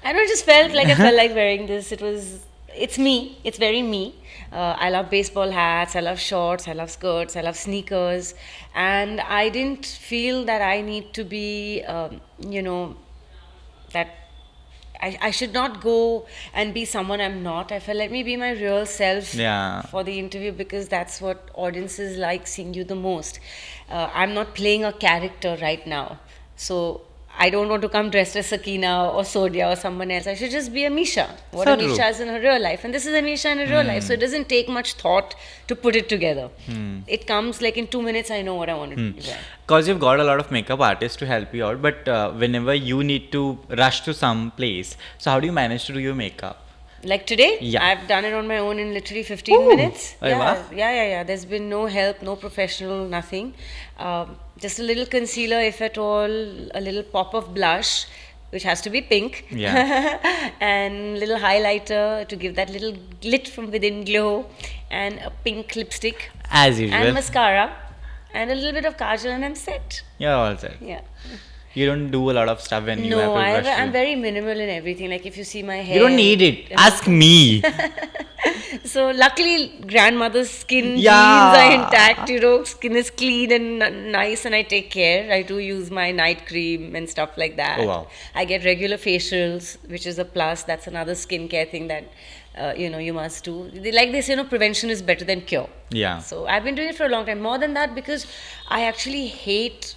I don't know, just felt like I felt like wearing this. It's me. It's very me. I love baseball hats, I love shorts, I love skirts, I love sneakers, and I didn't feel that I need to be, that I should not go and be someone I'm not. I felt, let me be my real self for the interview, because that's what audiences like seeing you the most. I'm not playing a character right now, so I don't want to come dressed as Sakina or Sodia or someone else. I should just be Ameesha. What so Ameesha is in her real life. And this is Ameesha in her real life. So it doesn't take much thought to put it together. It comes like in 2 minutes, I know what I want to do. Because you've got a lot of makeup artists to help you out. But whenever you need to rush to some place, so how do you manage to do your makeup? Like today? Yeah. I've done it on my own in literally 15 minutes. Yeah. There's been no help, no professional, nothing. Just a little concealer, if at all, a little pop of blush, which has to be pink. And little highlighter to give that little glit from within glow. And a pink lipstick. As usual. And mascara. And a little bit of kajal, and I'm set. You're all set. Yeah. You don't do a lot of stuff when you have to rush. No, I'm very minimal in everything. Like if you see my hair. You don't need it. Ask me. So luckily, grandmother's skin genes are intact. Skin is clean and nice, and I take care. I do use my night cream and stuff like that. Oh, wow. I get regular facials, which is a plus. That's another skincare thing that you must do. Like they say, prevention is better than cure. Yeah. So I've been doing it for a long time. More than that, because I actually hate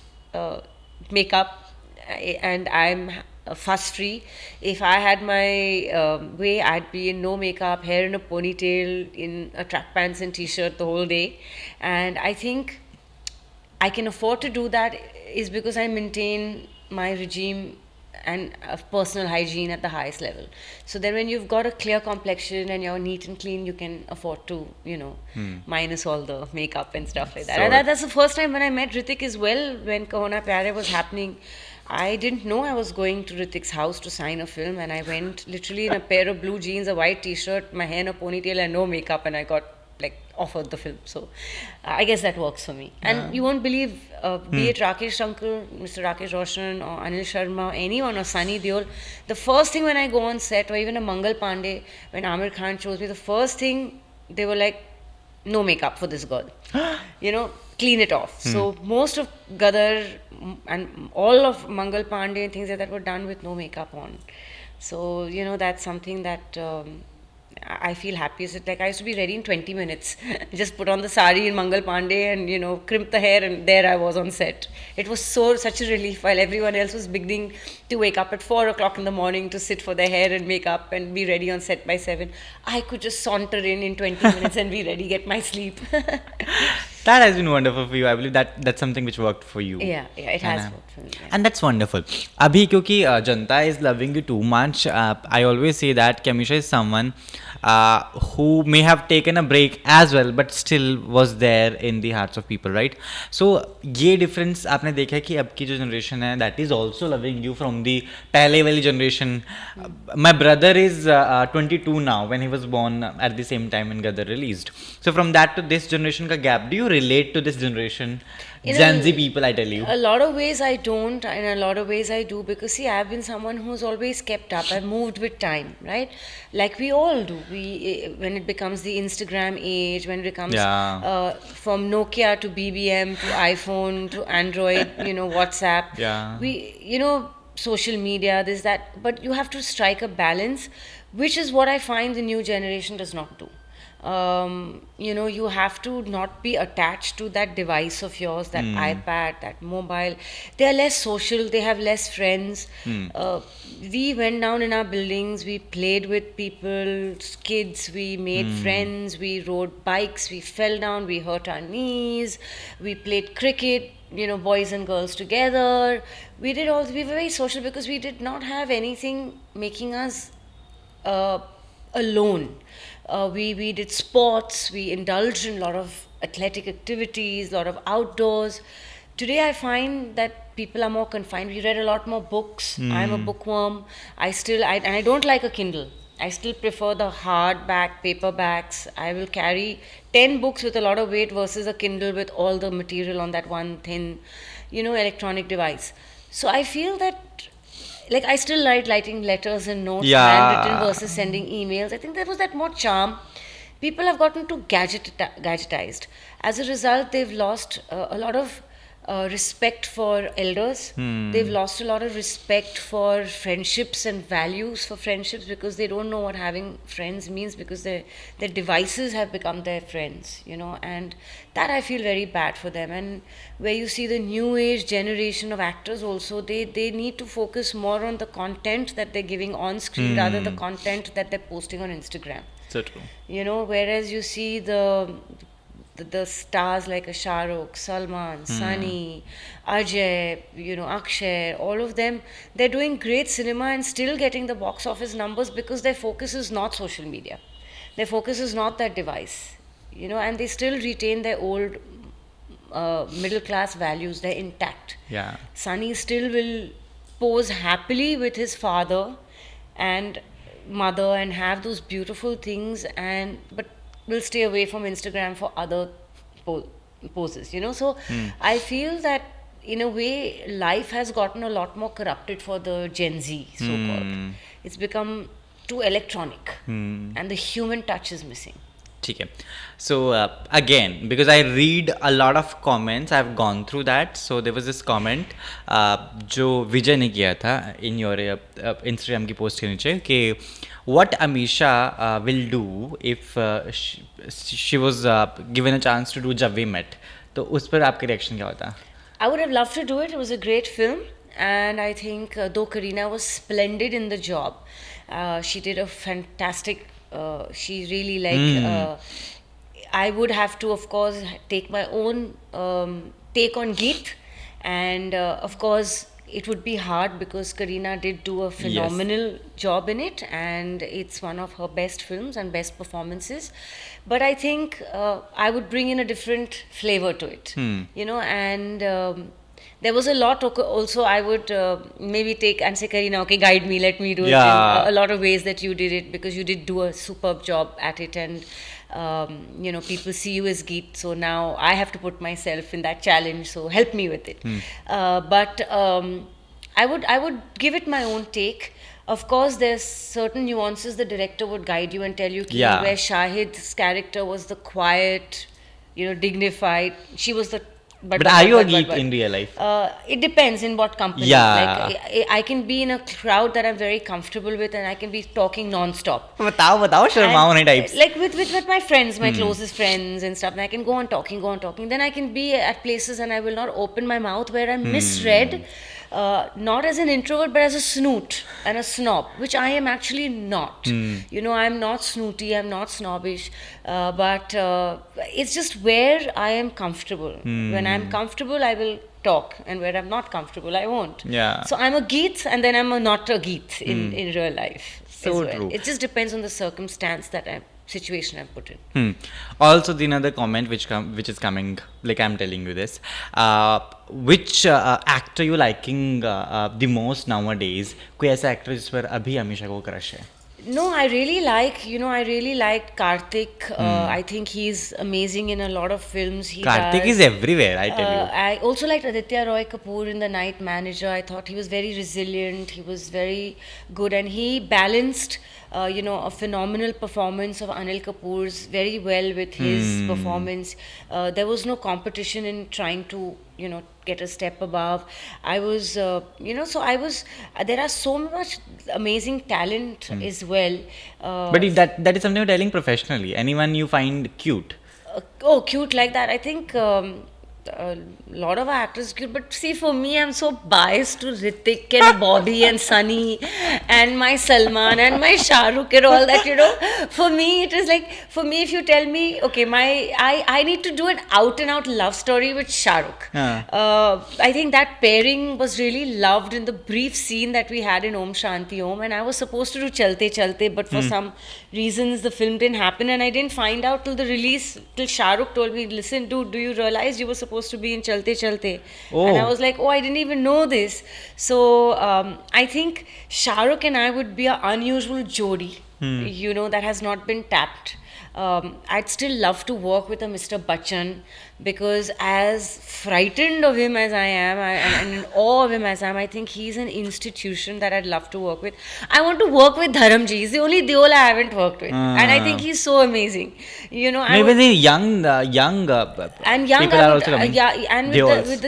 makeup. And I'm fuss free. If I had my way, I'd be in no makeup, hair in a ponytail, in a track pants and t-shirt the whole day. And I think I can afford to do that is because I maintain my regime and personal hygiene at the highest level. So then when you've got a clear complexion and you're neat and clean, you can afford to, minus all the makeup and stuff like that. And that's the first time when I met Hrithik as well, when Kaho Na Pyare was happening. I didn't know I was going to Hrithik's house to sign a film, and I went literally in a pair of blue jeans, a white t-shirt, my hair in a ponytail and no makeup, and I got like offered the film. So I guess that works for me. And you won't believe, be it Rakesh Shankar, Mr. Rakesh Roshan, or Anil Sharma, anyone, or Sunny Deol, the first thing when I go on set, or even a Mangal Pandey, when Amir Khan chose me, the first thing they were like, no makeup for this girl. Clean it off. So most of Gadar and all of Mangal Pandey and things like that were done with no makeup on. So, that's something that I feel happy. So, like, I used to be ready in 20 minutes. Just put on the sari in Mangal Pandey and, crimp the hair, and there I was on set. It was such a relief while everyone else was beginning to wake up at 4 o'clock in the morning to sit for their hair and makeup and be ready on set by 7. I could just saunter in 20 minutes and be ready, get my sleep. That has been wonderful for you. I believe that's something which worked for you. Yeah, it has worked for me. Yeah. And that's wonderful. Abhi, क्योंकि जनता is loving you too much. I always say that Ameesha is someone who may have taken a break as well, but still was there in the hearts of people, right? So ये difference आपने देखा है कि अब की जो generation है, that is also loving you from the पहले वाली generation. My brother is 22 now, when he was born at the same time when Gadar released. So from that to this generation का gap, do you relate to this generation? Gen Z people, I tell you. A lot of ways I don't, and a lot of ways I do, because see, I've been someone who's always kept up. I've moved with time, right? Like we all do. When it becomes the Instagram age, when it becomes from Nokia to BBM to iPhone to Android, WhatsApp. Yeah. Social media, this, that. But you have to strike a balance, which is what I find the new generation does not do. You have to not be attached to that device of yours, that iPad, that mobile. They are less social, they have less friends. We went down in our buildings, we played with people, kids, we made friends, we rode bikes, we fell down, we hurt our knees, we played cricket, boys and girls together. We were very social because we did not have anything making us alone. We did sports, we indulged in a lot of athletic activities, a lot of outdoors. Today I find that people are more confined. We read a lot more books. I'm a bookworm. And I don't like a Kindle. I still prefer the hardback paperbacks. I will carry 10 books with a lot of weight versus a Kindle with all the material on that one thin, electronic device. So I feel that, like, I still like writing letters and notes, handwritten versus sending emails. I think there was that more charm. People have gotten too gadgetized. As a result, they've lost a lot of respect for elders. They've lost a lot of respect for friendships and values for friendships, because they don't know what having friends means, because their devices have become their friends, and that I feel very bad for them. And where you see the new age generation of actors also, they need to focus more on the content that they're giving on screen rather than the content that they're posting on Instagram. So true. Whereas you see the stars like a Shah Rukh, Salman, Sunny, Ajay, Akshay, all of them, they're doing great cinema and still getting the box office numbers because their focus is not social media. Their focus is not that device, and they still retain their old middle class values. They're intact. Yeah. Sunny still will pose happily with his father and mother and have those beautiful things, but will stay away from Instagram for other poses, So I feel that in a way life has gotten a lot more corrupted for the Gen Z, so-called. It's become too electronic and the human touch is missing. Okay. So again, because I read a lot of comments, I've gone through that. So there was this comment जो विजय ने किया था in your Instagram की post के नीचे कि what Ameesha will do if she was given a chance to do जब we met. तो उस पर आपका reaction क्या होता? I would have loved to do it. It was a great film, and I think though Kareena was splendid in the job, she did a fantastic. She really I would have to, of course, take my own take on Geet, and of course it would be hard because Kareena did do a phenomenal job in it, and it's one of her best films and best performances. But I think I would bring in a different flavor to it, and there was a lot also I would maybe take and say, Karina, okay, guide me, let me do it in Yeah. a lot of ways that you did it, because you did do a superb job at it. And you know, people see you as Geet, so now I have to put myself in that challenge, so help me with it. But I would give it my own take. Of course, there's certain nuances the director would guide you and tell you, ki, Yeah. where Shahid's character was the quiet, you know, dignified. She was the But are you a geek in real life? it depends in what company. Yeah. Like I can be in a crowd that I'm very comfortable with, and I can be talking non-stop. बताओ शर्माओ नहीं types. Like with my friends, my closest friends and stuff, and I can go on talking. Then I can be at places and I will not open my mouth, where I'm misread, not as an introvert but as a snoot and a snob, which I am actually not. You know, I'm not snooty, I'm not snobbish, but it's just where I am comfortable. When I'm comfortable, I will talk, and where I'm not comfortable, I won't. Yeah. So I'm a Geet, and then I'm not a Geet in real life. So as well. true. It just depends on the circumstance situation I'm put in. Also, the another comment which is coming, like I'm telling you this, which actor you liking the most nowadays? कोई ऐसा actor जिस पर अभी अमीशा को crush है? No, I really liked Karthik. I think he's amazing in a lot of films. Karthik is everywhere, I tell you. I also liked Aditya Roy Kapoor in The Night Manager. I thought he was very resilient. He was very good, and he balanced, a phenomenal performance of Anil Kapoor's very well with his performance. There was no competition in trying to, get a step above. I was, so I was. There are so much amazing talent as well. But if that is something you're telling professionally. Anyone you find cute? Cute like that. I think a lot of actors cute, but see, for me, I'm so biased to Hrithik and Bobby and Sunny and my Salman and my Shah Rukh and all that. For me, it is like, if you tell me, okay, I need to do an out and out love story with Shah Rukh. I think that pairing was really loved in the brief scene that we had in Om Shanti Om, and I was supposed to do Chalte Chalte, but for some reasons the film didn't happen, and I didn't find out till the release, till Shah Rukh told me, listen, dude, do you realize you were supposed to be in Chalte Chalte? And I was like, I didn't even know this. So I think Shah Rukh and I would be an unusual jodi, that has not been tapped. I'd still love to work with a Mr. Bachchan, because as frightened of him as I am, and in awe of him as I am, I think he's an institution that I'd love to work with. I want to work with Dharamji. He's the only Deol I haven't worked with, and I think he's so amazing. Maybe the young people are also coming. And with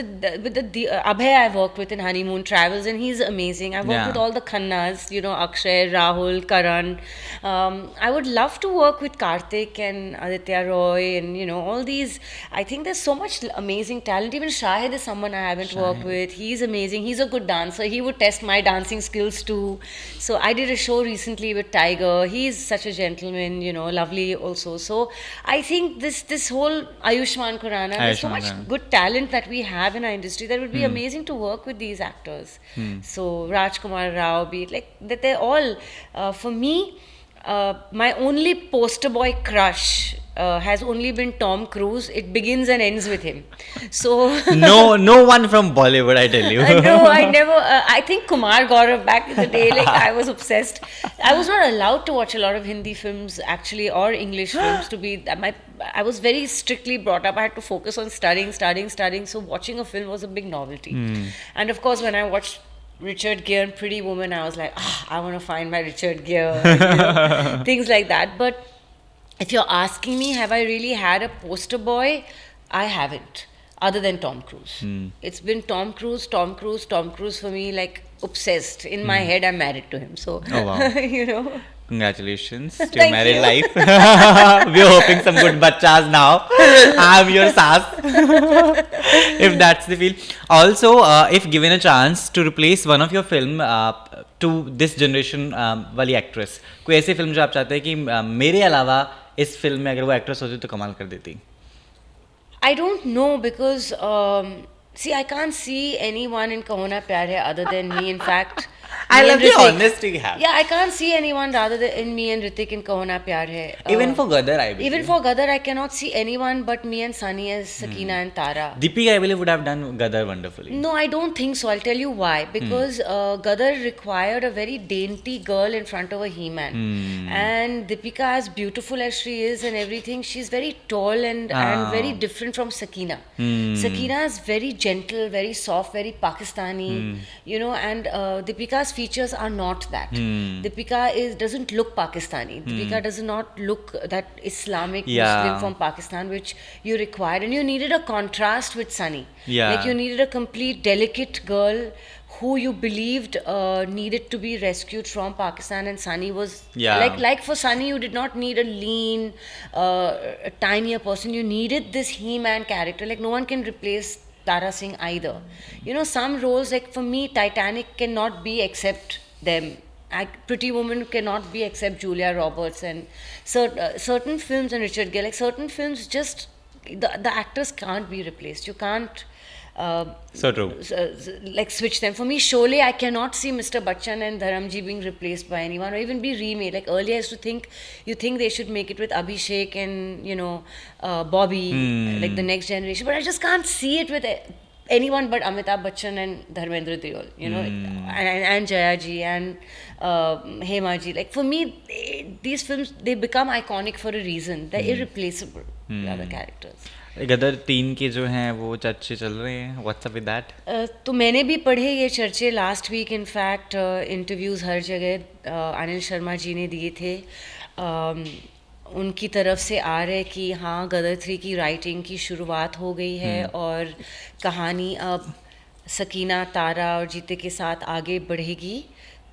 the Abhay I've worked with in Honeymoon Travels, and he's amazing. I've worked with all the Khannas, Akshay, Rahul, Karan. I would love to work with Karthik and Aditya Roy and all these. I think there's so much amazing talent. Even Shahid is someone I haven't worked with. He's amazing. He's a good dancer. He would test my dancing skills too. So I did a show recently with Tiger. He's such a gentleman, lovely also. So I think this whole Ayushmann Khurrana, there's so much good talent that we have in our industry that would be amazing to work with these actors. So Rajkumar Rao, be it like that, they're all for me. My only poster boy crush has only been Tom Cruise. It begins and ends with him. So no one from Bollywood, I tell you. No, I never. I think Kumar Gaurav back in the day, I was obsessed. I was not allowed to watch a lot of Hindi films actually, or English films. I was very strictly brought up. I had to focus on studying. So watching a film was a big novelty. And of course, when I watched Richard Gere and Pretty Woman, I was like, I want to find my Richard Gere, things like that. But if you're asking me, have I really had a poster boy? I haven't, other than Tom Cruise. It's been Tom Cruise for me, like obsessed. In my head, I'm married to him. So, wow. Congratulations to your Thank married you. life. We're hoping some good bachchas now. I'm your sass. If that's the feel. Also, if given a chance to replace one of your film to this generation वाली actress, कोई ऐसी film जो आप चाहते हैं कि मेरे अलावा इस film में अगर वो actress होती तो कमाल कर देती? I don't know, because see, I can't see anyone in Kaho Na Pyar Hai other than me. In fact, I Me love and the Hrithik. honesty you have. Yeah, I can't see anyone rather than in me and Hrithik in Kaho Na Pyar Hai. Even for Gadar, I believe. Even for Gadar, I cannot see anyone but me and Sunny as Sakina and Tara. Deepika, I believe, would have done Gadar wonderfully. No, I don't think so. I'll tell you why. Because Gadar required a very dainty girl in front of a he-man. And Deepika, as beautiful as she is and everything, she's very tall and very different from Sakina. Sakina is very gentle, very soft, very Pakistani, you know, and Deepika's features are not that. Deepika doesn't look Pakistani. Deepika does not look that Islamic Muslim from Pakistan, which you required. And you needed a contrast with Sunny. Yeah. Like you needed a complete delicate girl who you believed needed to be rescued from Pakistan, and Sunny was like for Sunny you did not need a lean, a tinier person. You needed this he-man character. Like no one can replace Tara Singh either. You know, some roles, like for me, Titanic cannot be except them. Pretty Woman cannot be except Julia Roberts, and certain films, and Richard Gere, like certain films, just the actors can't be replaced. You can't So true. like switch them. For me, Sholay, I cannot see Mr. Bachchan and Dharamji being replaced by anyone or even be remade. Like earlier I used to think, you think they should make it with Abhishek and, you know, Bobby, like the next generation. But I just can't see it with anyone but Amitabh Bachchan and Dharmendra Deol, you know, and Jaya ji and Hema ji. Like for me, these films, they become iconic for a reason. They're irreplaceable, the other characters. गदर 3 के जो हैं वो चर्चे चल रहे हैं. What's up with that? तो मैंने भी पढ़े ये चर्चे लास्ट वीक. इनफैक्ट इंटरव्यूज़ हर जगह अनिल शर्मा जी ने दिए थे. उनकी तरफ से आ रहे कि हाँ, गदर 3 की राइटिंग की शुरुआत हो गई है और कहानी अब सकीना, तारा और जीते के साथ आगे बढ़ेगी.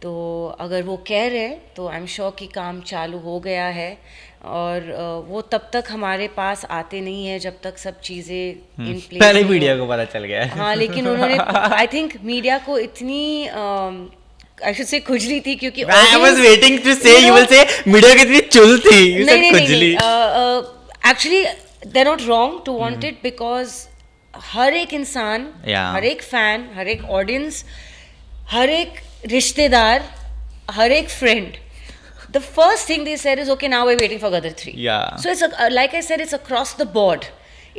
तो अगर वो कह रहे हैं तो आई एम श्योर कि काम चालू हो गया है. और वो तब तक हमारे पास आते नहीं है जब तक सब चीज़ें इन प्लेस. पहले मीडिया को पता चल गया है. हाँ, लेकिन उन्होंने आई थिंक मीडिया को इतनी आई शुड से खुजली थी क्योंकि I was waiting to say you will say media कितनी चुल थी. यू सेड खुजली. Actually they are not wrong to want it, because हर एक इंसान, हर एक फैन, हर एक ऑडियंस, हर एक रिश्तेदार, हर एक friend, the first thing they said is, okay, now we're waiting for Gadar 3. Yeah. So it's like I said, it's across the board.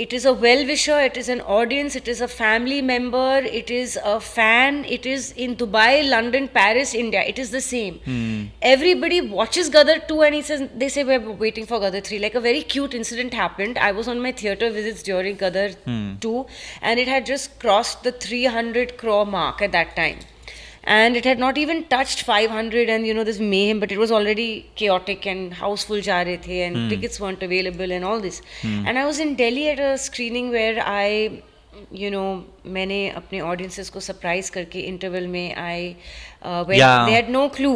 It is a well-wisher, it is an audience, it is a family member, it is a fan, it is in Dubai, London, Paris, India. It is the same. Everybody watches Gadar 2 and they say we're waiting for Gadar 3. Like a very cute incident happened. I was on my theatre visits during Gadar 2 and it had just crossed the 300 crore mark at that time. And it had not even touched 500 and, you know, this mayhem, but it was already chaotic and houseful ja rahe the and tickets weren't available and all this. And I was in Delhi at a screening where I, you know, मैंने अपने audiences को surprise करके interval में where they had no clue.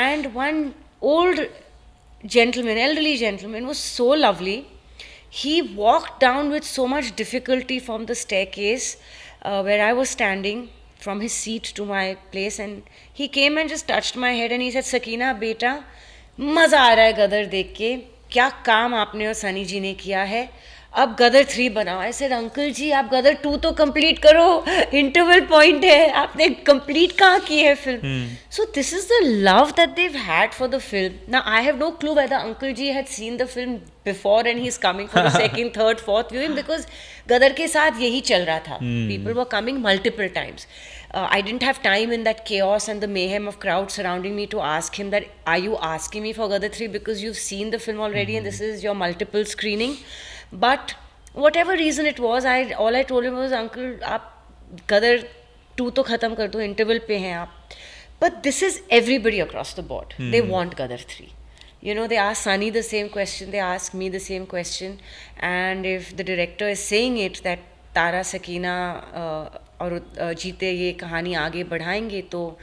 And one old gentleman, elderly gentleman, was so lovely. He walked down with so much difficulty from the staircase where I was standing, from his seat to my place, and he came and just touched my head and he said, Sakina बेटा, मज़ा आ रहा है गदर देख के, क्या काम आपने और सनी जी ने किया है, अब गदर 3 बनाओ. I said, अंकल जी आप गदर 2 तो कंप्लीट करो, इंटरवल पॉइंट है, आपने कंप्लीट कहाँ की है film. So this is the love that they've had for the film. Now I have no clue whether Uncle Ji had seen the film before and he's coming for the second, third, fourth viewing, because गदर के साथ यही चल रहा था. People were coming multiple times. I didn't have time in that chaos and the mayhem of crowds surrounding me to ask him that, are you asking me for Gadar 3 because you've seen the film already and this is your multiple screening? But whatever reason it was, all I told him was, Uncle, आप Gadar 2 तो ख़त्म कर दो, interval पे हैं आप. But this is everybody across the board. They want Gadar 3. You know, they ask Sunny the same question, they ask me the same question, and if the director is saying it that Tara, Sakina और जीते ये कहानी आगे बढ़ाएंगे, तो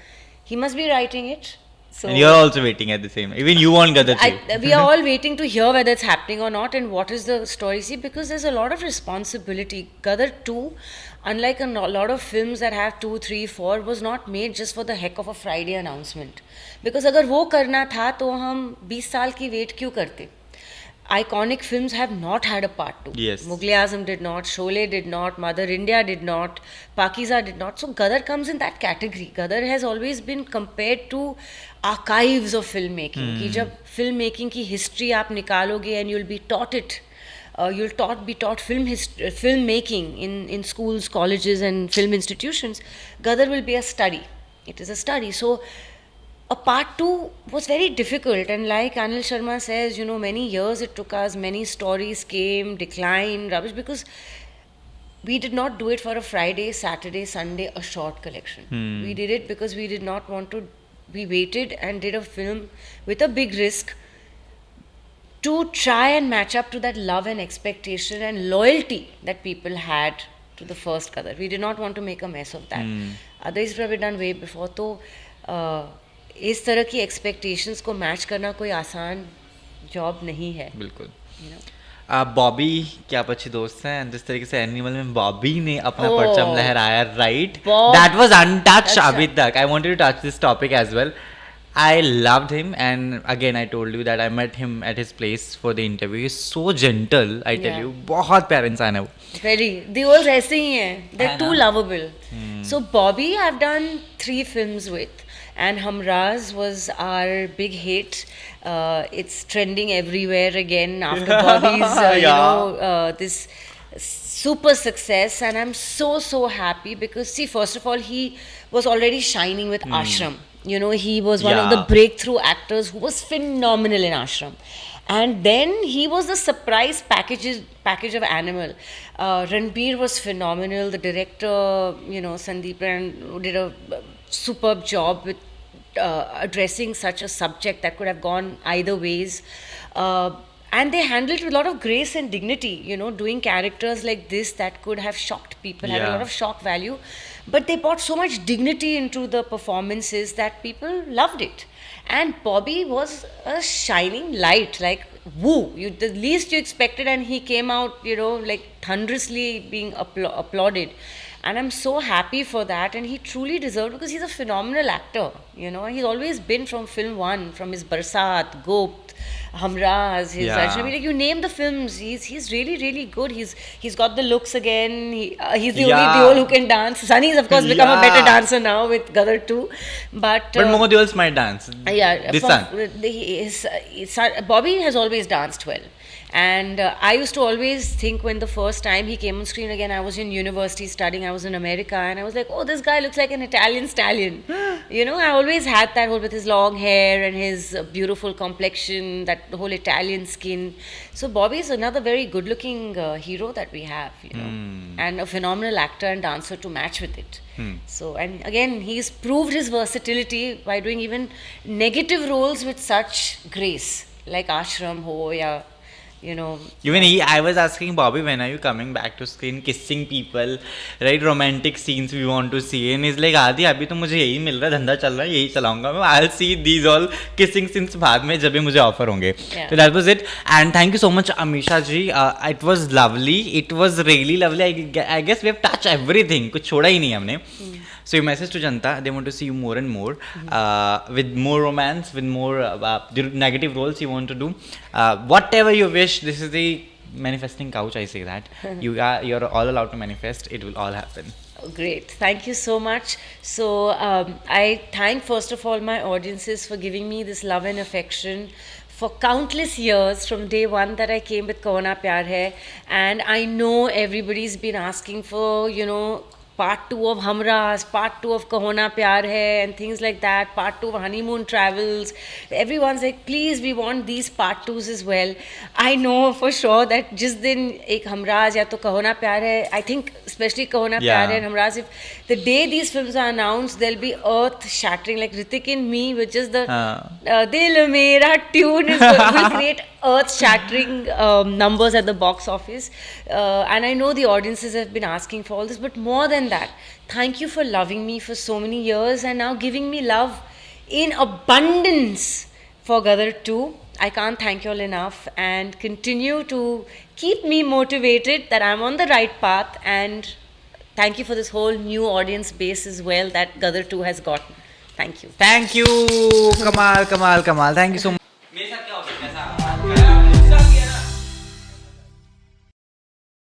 he must be writing it. So and you're also waiting at the same. Even you want Gadar 3. We are all waiting to hear whether it's happening or not and what is the story. See, because there's a lot of responsibility. Gadar 2, unlike a lot of films that have 2, 3, 4, was not made just for the heck of a Friday announcement. Because अगर वो करना था तो हम 20 साल की wait क्यों करते. iconic films have not had a part 2. Yes. Mughal-e-Azam did not, Sholay did not, Mother India did not, Pakiza did not. So Gadar comes in that category. Gadar has always been compared to archives of filmmaking. कि जब filmmaking की history आप निकालोगे and you'll be taught it, be taught filmmaking in schools, colleges and film institutions, Gadar will be a study. It is a study. So a part 2 was very difficult, and like Anil Sharma says, many years it took us, many stories came, declined, rubbish, because we did not do it for a Friday, Saturday, Sunday, a short collection. We did it because we did not want to, we waited and did a film with a big risk to try and match up to that love and expectation and loyalty that people had to the first Gadar. We did not want to make a mess of that. Otherwise, we have done way before. So, इस तरह की expectations को match करना कोई आसान job नहीं है. बिल्कुल. बॉबी के आप अच्छे दोस्त हैं, एंड जिस तरीके से एनिमल में बॉबी ने अपना परचम लहराया, राइट, दैट वाज अनटच्ड अभी तक. I wanted to touch this topic as well. I loved him, and again I told you that I met him at his place for the interview. He's so gentle, I tell you. बहुत प्यारा इंसान है वो. Very. Deol ऐसे ही हैं. They're too lovable. So Bobby I've done 3 films with, and Hamraz was our big hit. It's trending everywhere again after Bobby's this super success, and I'm so happy because see, first of all, he was already shining with Ashram. He was one of the breakthrough actors who was phenomenal in Ashram. And then he was the surprise package of Animal. Ranbir was phenomenal. The director, Sandeep, did a superb job with addressing such a subject that could have gone either ways. And they handled it with a lot of grace and dignity, doing characters like this that could have shocked people, had a lot of shock value. But they brought so much dignity into the performances that people loved it. And Bobby was a shining light, like, woo, the least you expected, and he came out, like thunderously being applauded. And I'm so happy for that, and he truly deserved, because he's a phenomenal actor, He's always been from film one, from his Barsat, Gopt, Hamraz, his Ajnabi, like you name the films, he's really good. He's got the looks again. He's the only Deol who can dance. Sunny's of course become a better dancer now with Gadar too, but Momo Deol's might dance. This son. Bobby has always danced well. And I used to always think when the first time he came on screen again, I was in university studying, I was in America, and I was like, oh, this guy looks like an Italian stallion. I always had that whole with his long hair and his beautiful complexion, that the whole Italian skin. So Bobby is another very good looking hero that we have, and a phenomenal actor and dancer to match with it. So, and again, he's proved his versatility by doing even negative roles with such grace, like Ashram ho, ya even I was asking Bobby, when are you coming back to screen, kissing people, right, romantic scenes we want to see, and he's like, आदि अभी तो मुझे यही मिल रहा है, धंधा चल रहा है, यही चलाऊंगा मैं, I'll see these all kissing scenes बाद में जब भी मुझे ऑफर होंगे. So that was it, and thank you so much Ameesha ji. It was lovely, it was really lovely. I guess we have touched everything, कुछ छोड़ा ही नहीं हमने. So your message to Janta, they want to see you more and more, with more romance, with more negative roles you want to do. Whatever you wish, this is the manifesting couch, I say that. You're all allowed to manifest, it will all happen. Oh, great. Thank you so much. So I thank first of all my audiences for giving me this love and affection for countless years from day one that I came with Kaho Na Pyar Hai. And I know everybody's been asking for, part 2 of Hamraz, part 2 of Kaho Na Pyar Hai, and things like that, part 2 of Honeymoon Travels. Everyone's like, please, we want these part 2s as well. I know for sure that just then ek Hamraz ya to Kaho Na Pyar Hai, I think especially Kaho Na Pyar Hai and Hamraz, if the day these films are announced, there'll be earth shattering, like Hrithik and Me, which is the Dil Mera tune will create earth shattering numbers at the box office. And I know the audiences have been asking for all this, but more than that, thank you for loving me for so many years and now giving me love in abundance for Gadar 2. I can't thank you all enough, and continue to keep me motivated that I'm on the right path, and thank you for this whole new audience base as well that Gadar 2 has gotten. Thank you. Thank you. Kamal. Thank you so much.